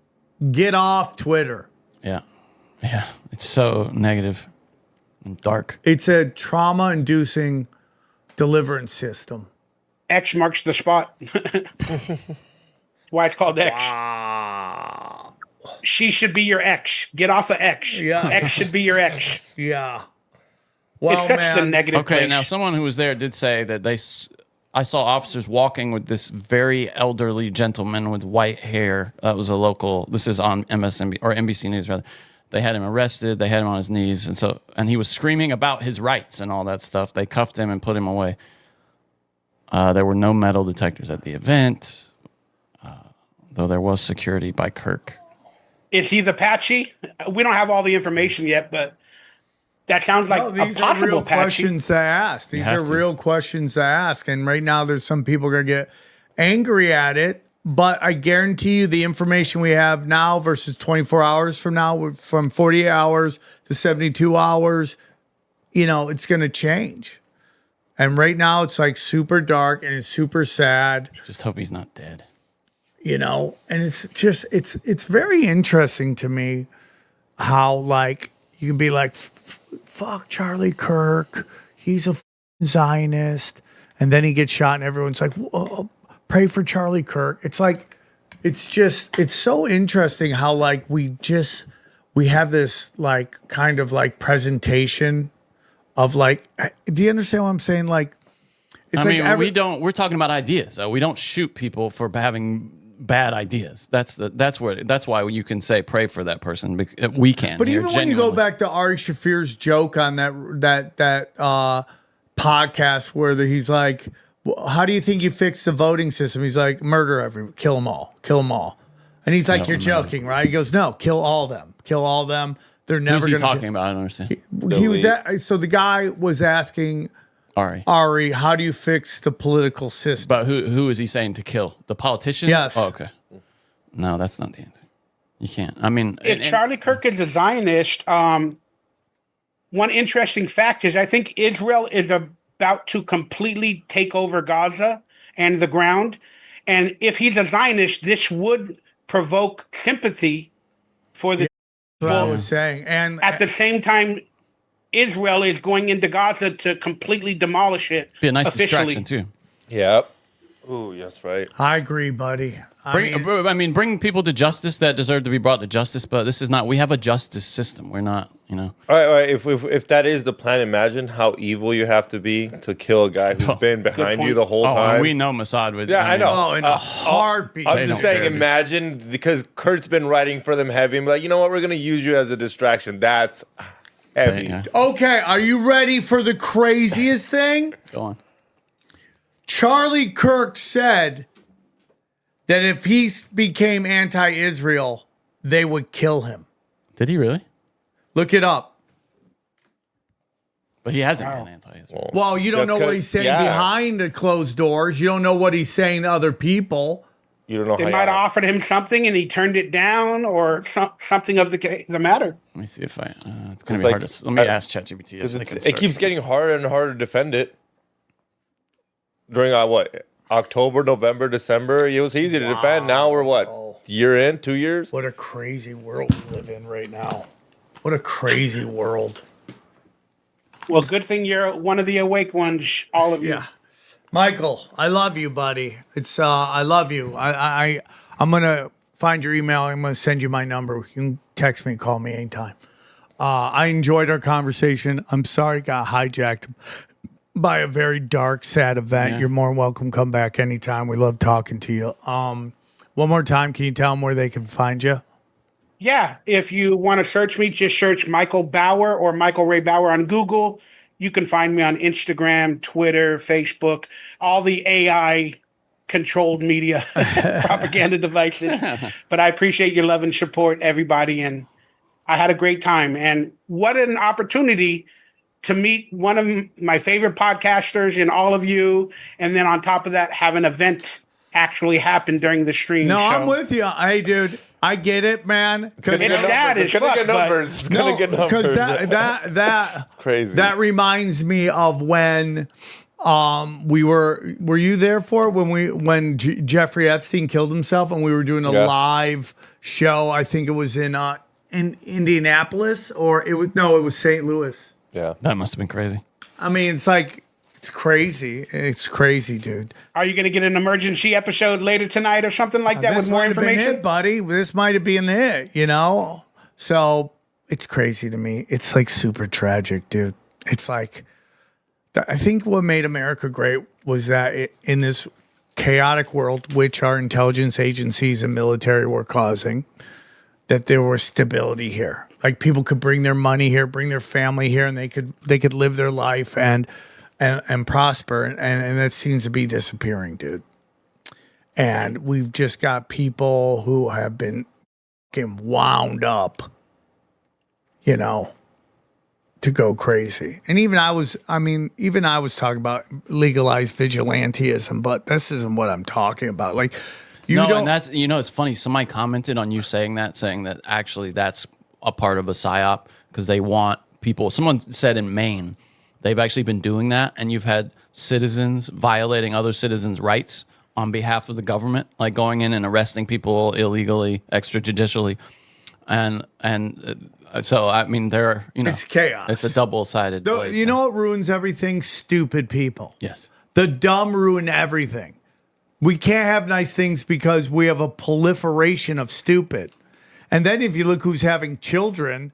Get off Twitter. Yeah. It's so negative and dark. It's a trauma-inducing deliverance system. X marks the spot. Why it's called X. Wow. She should be your ex. Get off of X. Yeah. X should be your ex. Yeah. Well, it's such the negative Okay, place. now someone who was there did say that I saw officers walking with this very elderly gentleman with white hair. That was a local. This is on MSNBC or NBC News rather. They had him arrested. They had him on his knees, and he was screaming about his rights and all that stuff. They cuffed him and put him away. There were no metal detectors at the event, though there was security by Kirk. Is he the Patchy? We don't have all the information yet, but that sounds like these a possible are real Patchy. questions to ask. These are real questions to ask. And right now, there's some people going to get angry at it. But I guarantee you the information we have now versus 24 hours from now, from 48 hours to 72 hours, it's going to change. And right now, it's like super dark and it's super sad. Just hope he's not dead. And it's just, it's very interesting to me how, like, you can be like, fuck Charlie Kirk, he's a Zionist. And then he gets shot and everyone's like, pray for Charlie Kirk. It's like, it's so interesting how, like, we have this, like, kind of like presentation of, like, do you understand what I'm saying? Like, it's we're talking about ideas. We don't shoot people for having bad ideas. That's why you can say pray for that person. We can. But even when you go back to Ari Shafir's joke on that podcast where he's like, how do you think you fix the voting system? He's like, kill them all. And he's like, you're joking, right? He goes, no, kill all of them. They're never going to. Who's he talking about? I don't understand. So the guy was asking Ari, how do you fix the political system? But who is he saying to kill? The politicians? Yes. Oh, okay. No, that's not the answer. You can't. I mean, if Charlie Kirk is a Zionist, one interesting fact is I think Israel is about to completely take over Gaza and the ground. And if he's a Zionist, this would provoke sympathy for the What I was saying. And at the same time, Israel is going into Gaza to completely demolish it. Be a nice officially. distraction too. Yep. Ooh, that's right. I agree, buddy. Bring people to justice that deserve to be brought to justice, but this is not. We have a justice system. We're not, All right. If that is the plan, imagine how evil you have to be to kill a guy who's been behind you the whole time. We know Mossad would. Yeah, I know. Oh, in a heartbeat. I'm just saying, imagine, because Kurt's been writing for them heavy. And be like, you know what? We're going to use you as a distraction. That's heavy. Okay, are you ready for the craziest thing? Go on. Charlie Kirk said that if he became anti-Israel, they would kill him. Did he really? Look it up. But he hasn't been anti-Israel. Well, you don't know what he's saying behind the closed doors. You don't know what he's saying to other people. You don't know. They might have offered him something and he turned it down, or something of the matter. Let me see if it's going to be hard to. Let me ask ChatGPT. It keeps getting harder and harder to defend it. During October, November, December, it was easy to defend. Now we're year in, 2 years? What a crazy world we live in right now. What a crazy world. Well, good thing you're one of the awake ones, all of you. Yeah. Michael, I love you, buddy. I love you. I'm going to find your email. I'm going to send you my number. You can text me, call me anytime. I enjoyed our conversation. I'm sorry it got hijacked by a very dark, sad event. Yeah. You're more than welcome. Come back anytime. We love talking to you. One more time, can you tell them where they can find you? Yeah, if you want to search me, just search Michael Bauer or Michael Ray Bauer on Google. You can find me on Instagram, Twitter, Facebook, all the AI-controlled media propaganda devices. But I appreciate your love and support, everybody, and I had a great time. And what an opportunity to meet one of my favorite podcasters in all of you, and then on top of that, have an event actually happen during the stream. No, I'm with you. Hey, dude, I get it, man. It's sad as fuck, get numbers. It's gonna get numbers. Because that crazy. That reminds me of when we were you there for when Jeffrey Epstein killed himself and we were doing a live show. I think it was in Indianapolis, or it was St. Louis. Yeah. That must have been crazy. I mean, it's crazy. It's crazy, dude. Are you going to get an emergency episode later tonight or something like that with more information? This might have been it, buddy. This might have been it, So it's crazy to me. It's like super tragic, dude. It's like, I think what made America great was that in this chaotic world, which our intelligence agencies and military were causing, that there was stability here. Like people could bring their money here, bring their family here, and they could live their life and prosper. And that seems to be disappearing, dude. And we've just got people who have been getting wound up, you know, to go crazy. And even I was talking about legalized vigilantism, but this isn't what I'm talking about. Like, and that's, it's funny. Somebody commented on you saying that actually that's a part of a psyop because they want people. Someone said in Maine, they've actually been doing that, and you've had citizens violating other citizens' rights on behalf of the government, like going in and arresting people illegally, extrajudicially. So, I mean, it's chaos. It's a double-sided. You know what ruins everything? Stupid people. Yes. The dumb ruin everything. We can't have nice things because we have a proliferation of stupid. And then if you look who's having children,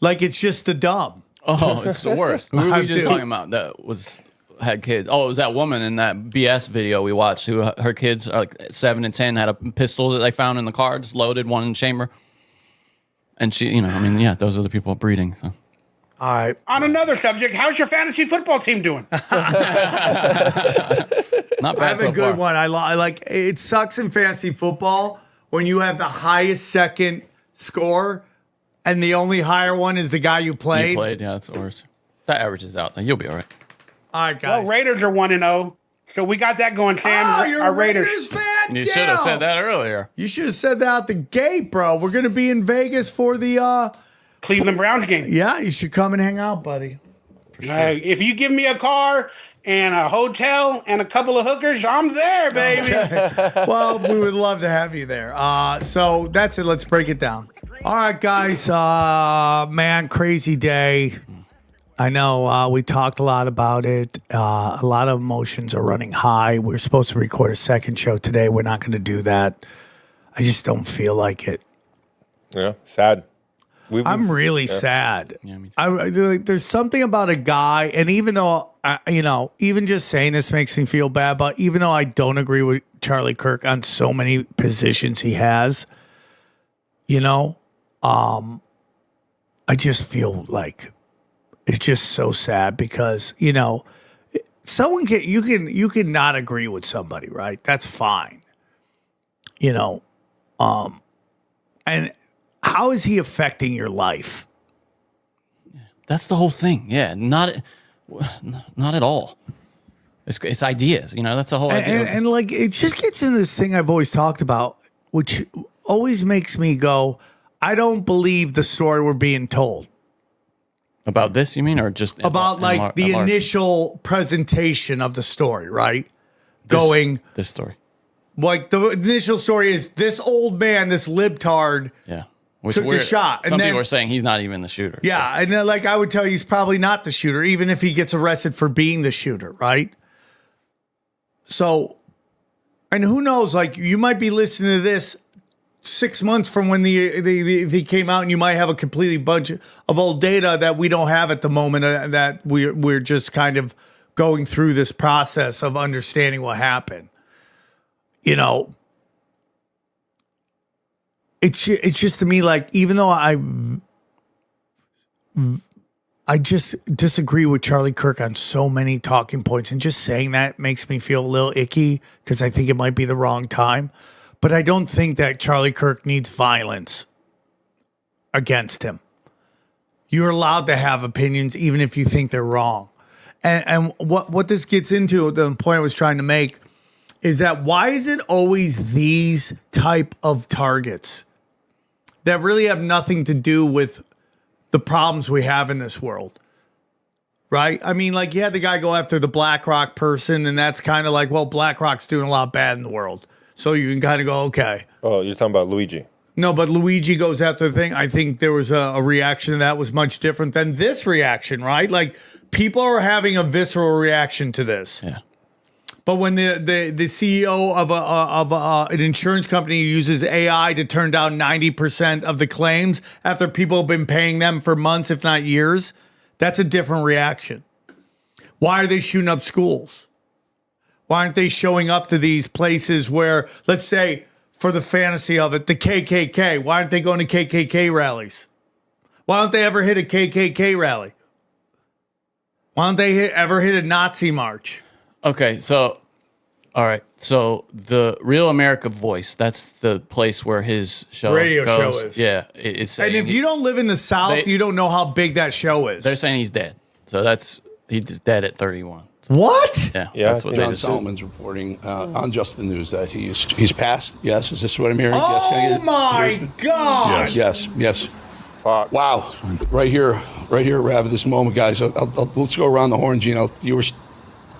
like it's just the dumb. Oh, it's the worst. Who were we just talking about that had kids? Oh, it was that woman in that BS video we watched who her kids are like 7 and 10 had a pistol that they found in the car, just loaded, one in the chamber. And she, those are the people breeding. So. All right. On another subject, how's your fantasy football team doing? Not bad. I have so a good far. one. I like it. Sucks in fantasy football when you have the highest second score and the only higher one is the guy you played. Yeah, that's the worst. That averages out. You'll be all right. All right, guys. Well, Raiders are 1-0, so we got that going, Sam. Oh, you're Our a Raiders fan? You should have said that earlier. You should have said that out the gate, bro. We're going to be in Vegas for the Cleveland Browns game. Yeah, you should come and hang out, buddy. Sure. If you give me a car and a hotel and a couple of hookers, I'm there, baby. Well, we would love to have you there. So that's it. Let's break it down. All right, guys. Man, crazy day. I know we talked a lot about it. A lot of emotions are running high. We're supposed to record a second show today. We're not going to do that. I just don't feel like it. Yeah, sad. I'm really sad. Yeah, me too. There's something about a guy, and even though, even just saying this makes me feel bad, but even though I don't agree with Charlie Kirk on so many positions he has, I just feel like it's just so sad because, someone you can not agree with somebody, right? That's fine. And how is he affecting your life? That's the whole thing. Yeah, not at all. It's ideas. That's the whole idea. And like it just gets into this thing I've always talked about, which always makes me go, I don't believe the story we're being told. About this, you mean, or just about the initial presentation of the story, right? This story. Like the initial story is this old man, this libtard. Yeah. Took the shot. Some people are saying he's not even the shooter. Yeah, and then, I would tell you he's probably not the shooter, even if he gets arrested for being the shooter, right? So, and who knows, you might be listening to this 6 months from when they came out, and you might have a completely bunch of old data that we don't have at the moment, that we're just kind of going through this process of understanding what happened. It's just to me, even though I just disagree with Charlie Kirk on so many talking points, and just saying that makes me feel a little icky because I think it might be the wrong time. But I don't think that Charlie Kirk needs violence against him. You're allowed to have opinions even if you think they're wrong. And what this gets into, the point I was trying to make, is that why is it always these type of targets that really have nothing to do with the problems we have in this world? Right? I mean, you had the guy go after the BlackRock person, and that's kind of well, BlackRock's doing a lot bad in the world. So you can kind of go, okay. Oh, you're talking about Luigi. No, but Luigi goes after the thing. I think there was a reaction that was much different than this reaction, right? People are having a visceral reaction to this. Yeah. But when the CEO of an insurance company uses AI to turn down 90% of the claims after people have been paying them for months, if not years, that's a different reaction. Why are they shooting up schools? Why aren't they showing up to these places where, let's say, for the fantasy of it, the KKK? Why aren't they going to KKK rallies? Why don't they ever hit a KKK rally? Why don't they ever hit a Nazi march? Okay, so, all right. So the Real America Voice, that's the place where his Radio goes. show is. Yeah, it's saying, And if you don't live in the South, you don't know how big that show is. they're saying he's dead. So he's dead at 31. What? Yeah, that's what John Solomon's reporting on Just the News that he's passed. Yes, is this what I'm hearing? Yes, can I get Oh my God! Yes. Fuck. Wow. Right here, Rav, at this moment, guys. Let's go around the horn, Gene. You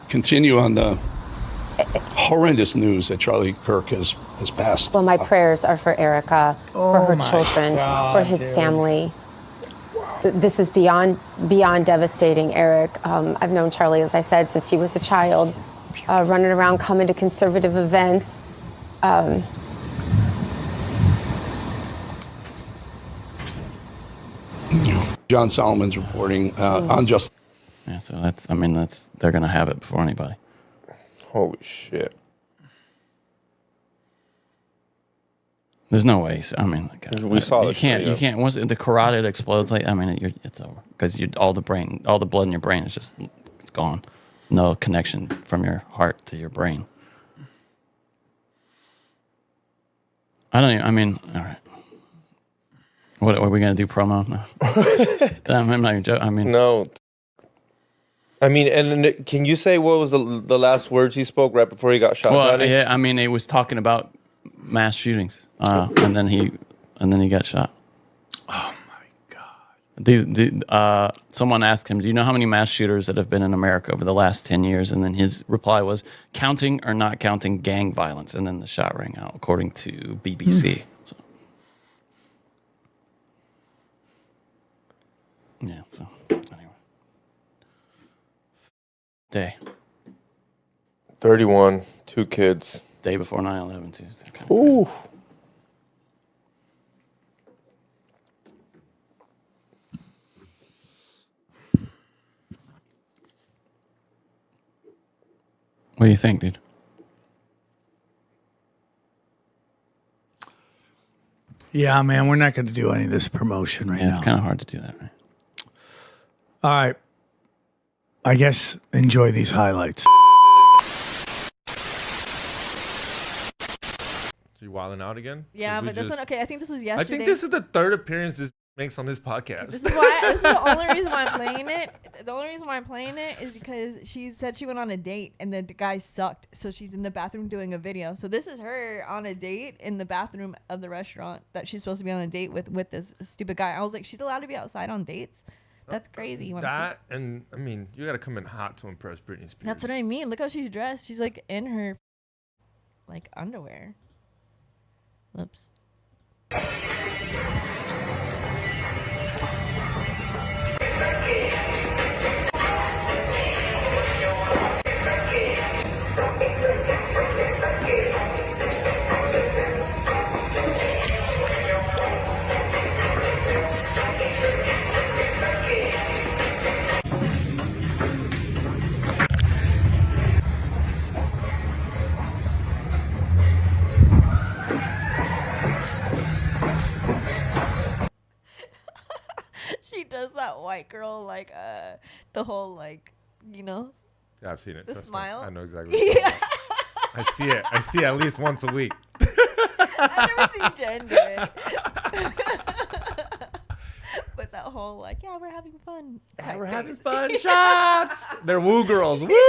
continue on the horrendous news that Charlie Kirk has passed. Well, my prayers are for Erica, for her children, for his family. This is beyond devastating, Eric. I've known Charlie, as I said, since he was a child, running around, coming to conservative events. John Solomon's reporting on Just. Yeah, so they're gonna have it before anybody. Holy shit. There's no way. I mean, we saw you can't. Once the carotid explodes, it's over because all the blood in your brain is it's gone. There's no connection from your heart to your brain. All right. What are we gonna do promo now? I'm not even joking. No. And can you say what was the last words he spoke right before he got shot? Well, yeah, it was talking about mass shootings, and then he got shot. Oh my God! Someone asked him, "Do you know how many mass shooters that have been in America over the last 10 years?" And then his reply was, "Counting or not counting gang violence." And then the shot rang out, according to BBC. So. Yeah. So anyway, day 31, 2 kids. Day before 9/11 too. So kind of Ooh. What do you think, dude? Yeah, man, we're not going to do any of this promotion right now. It's kind of hard to do that, right? All right. I guess enjoy these highlights. So you wilding out again? Yeah, but this one, okay, I think this was yesterday. I think this is the third appearance this makes on this podcast. This is the only reason why I'm playing it. The only reason why I'm playing it is because she said she went on a date and the guy sucked. So she's in the bathroom doing a video. So this is her on a date in the bathroom of the restaurant that she's supposed to be on a date with this stupid guy. I was like, she's allowed to be outside on dates? That's crazy. You got to come in hot to impress Britney Spears. That's what I mean. Look how she's dressed. She's like in her underwear. Whoops. She does that white girl the whole Yeah, I've seen it. The smile. I know exactly. Yeah. I see it. I see it at least once a week. I've never seen Jen do it. But that whole we're having fun. Yeah, we're having fun. Shots. They're woo girls. Woo, woo, woo.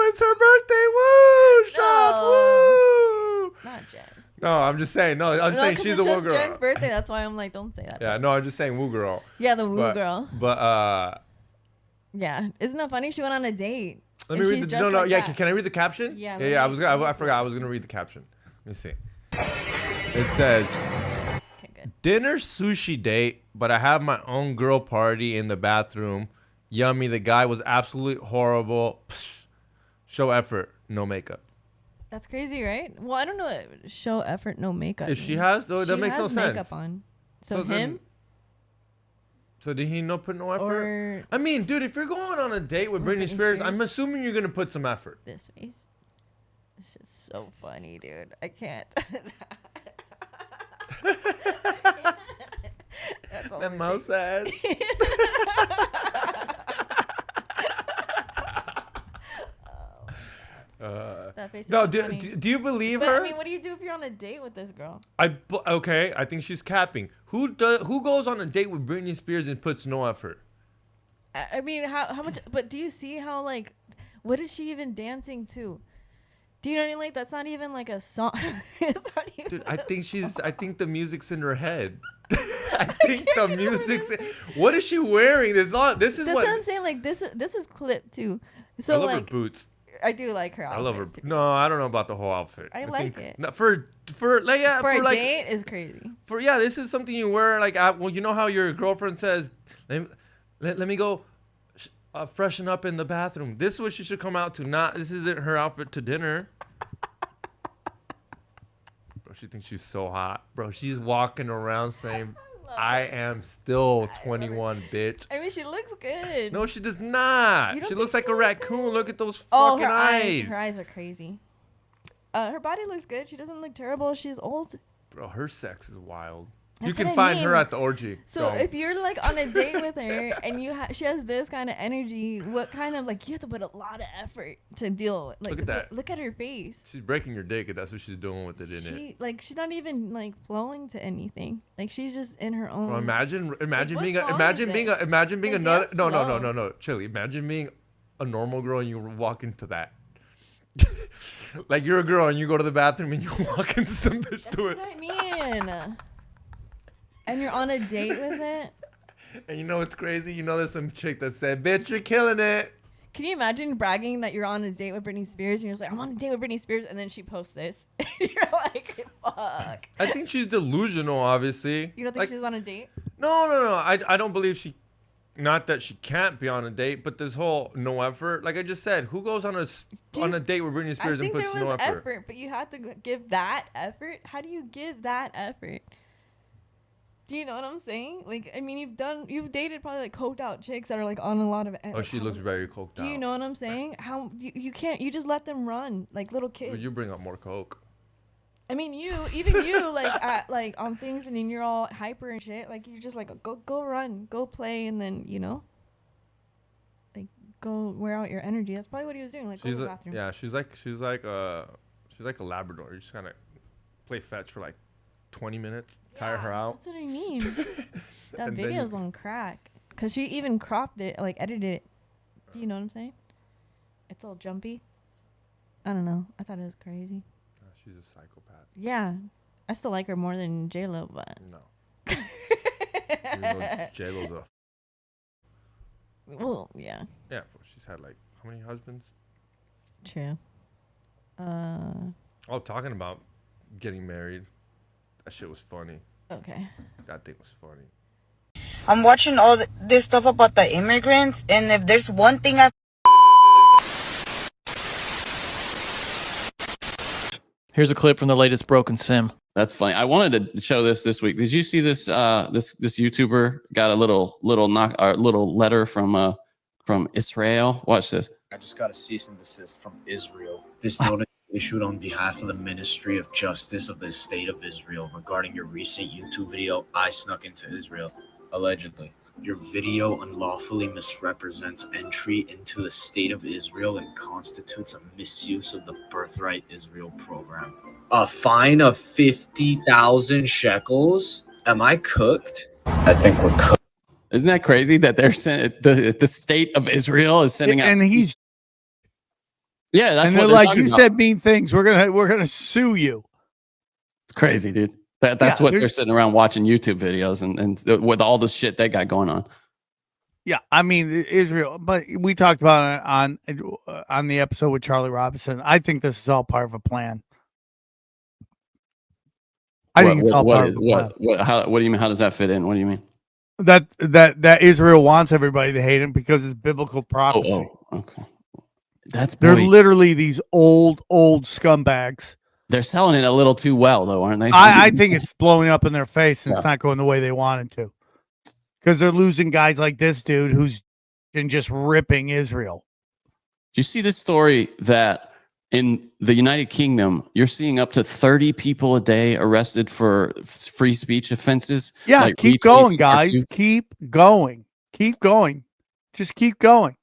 It's her birthday. Woo. Shots. Woo. Not Jen. No, I'm just saying. No, I'm saying she's a woo girl. It's Jen's birthday. That's why I'm like, don't say that. Yeah, no, I'm just saying woo girl. Yeah, the woo girl. But yeah, isn't that funny? She went on a date. Let me read the Yeah, can I read the caption? Yeah. Yeah. I forgot I was gonna read the caption. Let me see. It says, dinner sushi date, but I have my own girl party in the bathroom. Yummy. The guy was absolutely horrible. Psh. Show effort, no makeup. That's crazy, right? Well, I don't know what show effort, no makeup. If she has, though, that makes no sense. Makeup on. So him? So did he put no effort? Or I mean, dude, if you're going on a date with Britney Spears, I'm assuming you're gonna put some effort. This face. It's just so funny, dude. I can't. That mouse ass. That face is No, so funny. do you believe But, her? I mean, what do you do if you're on a date with this girl? Okay, I think she's capping. Who goes on a date with Britney Spears and puts no effort? I mean, how much? But do you see how like, what is she even dancing to? Do you know what I mean? Like, that's not even like a song. It's not even Dude, I think the music's in her head. I think the music's. What is she wearing? This is That's what I'm saying. Like this is clip too. So I love like, her boots. I do like her outfit. I love her. No, I don't know about the whole outfit. I like it. No, for a date is crazy. This is something you wear like well, you know how your girlfriend says, let me go freshen up in the bathroom. This is what she should come out to. This isn't her outfit to dinner. Bro, she thinks she's so hot. Bro, she's walking around saying, I am still 21, bitch. I mean, she looks good. No, she does not. You don't She think looks like a raccoon. Look at those Oh, fucking her eyes. Her eyes are crazy. Her body looks good. She doesn't look terrible. She's old. Bro, her sex is wild. That's you can what I find her mean. at the orgy. So if you're like on a date with her and she has this kind of energy, what kind of like you have to put a lot of effort to deal with. Like Look at that. Look at her face. She's breaking your dick if that's what she's doing with it in it. She's not even like flowing to anything. Like she's just in her own. Bro, imagine what being song imagine is being this? They another dance no, Chili. Imagine being a normal girl and you walk into that. Like you're a girl and you go to the bathroom and you walk into some bitch to it. That's what I mean. And you're on a date with it. And you know what's crazy? You know there's some chick that said, "Bitch, you're killing it." Can you imagine bragging that you're on a date with Britney Spears and you're just like, I'm on a date with Britney Spears, and then she posts this? You're like, fuck. I think she's delusional, obviously. You don't think she's on a date? No. I don't believe she. Not that she can't be on a date, but this whole no effort. Like I just said, who goes on a date with Britney Spears and puts there was no effort? but you have to give that effort. How do you give that effort? Do you know what I'm saying? Like, I mean, you've dated probably like coked out chicks that are like on a lot of. Oh, she looks very coked out. Do you know what I'm saying? How you can't? You just let them run like little kids. Well, you bring up more coke. I mean, even you, like on things, and then you're all hyper and shit. Like you're just like go run, go play, and then like go wear out your energy. That's probably what he was doing. Like go to the bathroom. Yeah, she's like a Labrador. You just kind of play fetch for like 20 minutes, tire her out. That's what I mean. That video's on crack. Cause she even cropped it, like edited it. Do you know what I'm saying? It's all jumpy. I don't know. I thought it was crazy. She's a psychopath. Yeah, I still like her more than J-Lo, but no. J-Lo's a. Well, yeah. Yeah, she's had like how many husbands? True. Oh, talking about getting married. That shit was funny. Okay. That thing was funny. I'm watching all this stuff about the immigrants, and if there's one thing Here's a clip from the latest Broken Sim. That's funny. I wanted to show this week. Did you see this? This YouTuber got a little letter from Israel. Watch this. I just got a cease and desist from Israel. This notice issued on behalf of the Ministry of Justice of the State of Israel regarding your recent YouTube video, I Snuck into Israel, allegedly. Your video unlawfully misrepresents entry into the State of Israel and constitutes a misuse of the Birthright Israel program. A fine of 50,000 shekels? Am I cooked? I think we're cooked. Isn't that crazy that they're the state of Israel is sending out? And he's that's and what they're like, you about. said mean things. We're gonna sue you. It's crazy, dude. That's what they're sitting around watching YouTube videos and with all the shit they got going on. Yeah, I mean Israel, but we talked about it on the episode with Charlie Robinson. I think this is all part of a plan. I think it's all part of a plan. What do you mean? How does that fit in? What do you mean? That Israel wants everybody to hate him because it's biblical prophecy. Oh, okay. They're literally these old scumbags. They're selling it a little too well, though, aren't they? I think it's blowing up in their face and it's not going the way they wanted to. because they're losing guys like this dude who's just ripping Israel. Do you see this story that in the United Kingdom, you're seeing up to 30 people a day arrested for free speech offenses? Yeah, like keep retweets going, and guys. cartoons? Keep going. Keep going. Just keep going.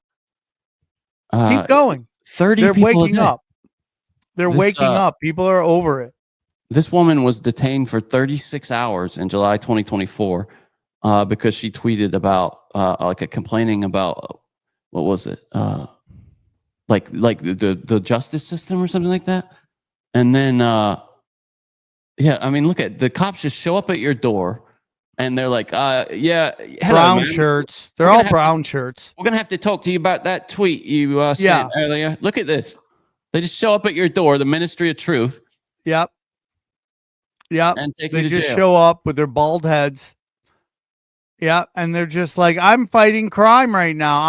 Keep going. 30 They're people a waking day. up. They're waking up. People are over it. This woman was detained for 36 hours in July 2024 because she tweeted about complaining about what was it? Like the justice system or something like that. And then I mean, look at the cops just show up at your door and they're like, hello, Brown man. shirts. They're all brown shirts. We're gonna have to talk to you about that tweet you sent earlier. Look at this. They just show up at your door, the Ministry of Truth. Yep. Yep. And take they you to just jail. show up with their bald heads. Yeah, and they're just like, I'm fighting crime right now.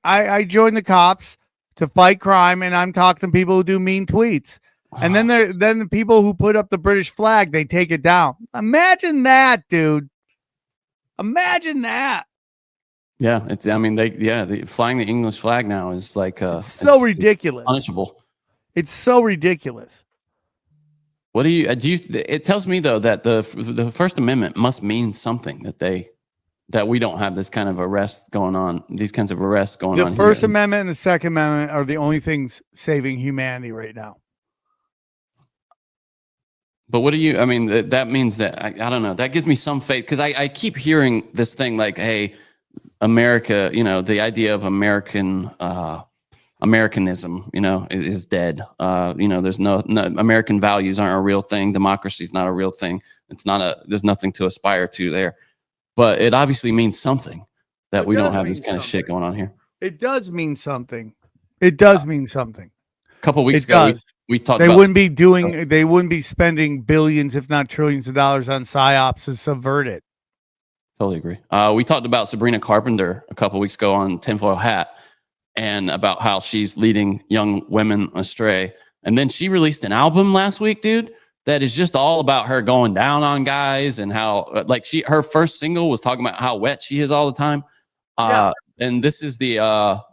I joined the cops to fight crime, and I'm talking to people who do mean tweets. And then the people who put up the British flag, they take it down. Imagine that, dude. Imagine that. Yeah, flying the English flag now is like So ridiculous. Punishable. It's so ridiculous. What do you it tells me though that the First Amendment must mean something, that we don't have this kind of arrest going on, these kinds of arrests going on. The First Amendment and the Second Amendment are the only things saving humanity right now. But what do you, I mean, that means that, I don't know, that gives me some faith, because I keep hearing this thing like, hey, America, the idea of Americanism, is dead. There's no American values aren't a real thing. Democracy is not a real thing. There's nothing to aspire to there. But it obviously means something that we don't have this kind of shit going on here. It does mean something. It does mean something. A couple weeks ago, we talked they about... They wouldn't be spending billions, if not trillions of dollars on psyops to subvert it. Totally agree. We talked about Sabrina Carpenter a couple weeks ago on Tinfoil Hat, and about how she's leading young women astray. And then she released an album last week, dude, that is just all about her going down on guys, and how her first single was talking about how wet she is all the time. And this is the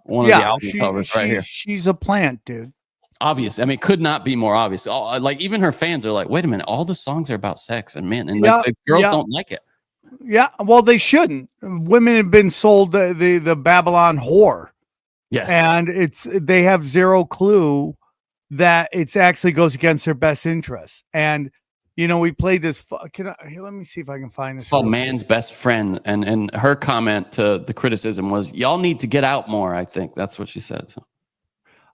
one of the album covers right here. She's a plant, dude. Obvious. I mean, it could not be more obvious. Even her fans are like, wait a minute, all the songs are about sex and men, and the girls don't like it. Yeah, well, they shouldn't. Women have been sold the Babylon whore. Yes. And they have zero clue that it actually goes against their best interests. And, we played this. Let me see if I can find this. It's called Man's Best Friend. And her comment to the criticism was, y'all need to get out more, I think. That's what she said. So.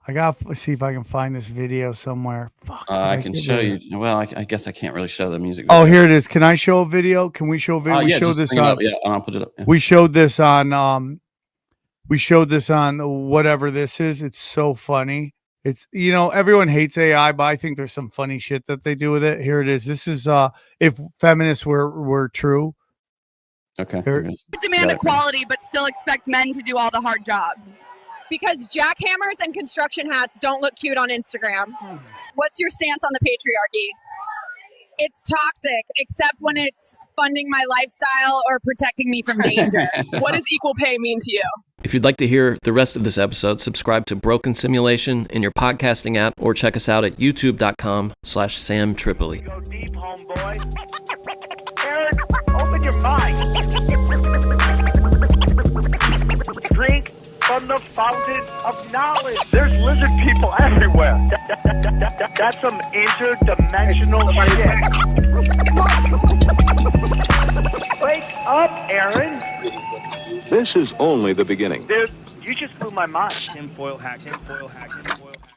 I got to see if I can find this video somewhere. I can show you. Well, I guess I can't really show the music video. Oh, here it is. Can I show a video? Can we show a video? Yeah, just bring it up. Yeah, I'll put it up. Yeah. We showed this on whatever this is. It's so funny. It's, everyone hates AI, but I think there's some funny shit that they do with it. Here it is. This is if feminists were true. Okay. Demand equality, but still expect men to do all the hard jobs. Because jackhammers and construction hats don't look cute on Instagram. What's your stance on the patriarchy? It's toxic, except when it's funding my lifestyle or protecting me from danger. What does equal pay mean to you? If you'd like to hear the rest of this episode, subscribe to Broken Simulation in your podcasting app, or check us out at youtube.com/Sam Tripoli. Go deep, homeboy. Aaron, open your mind. Drink from the fountain of knowledge. There's lizard people everywhere. That's some interdimensional shit. Wake up, Aaron. This is only the beginning. Dude, you just blew my mind. Tinfoil hat.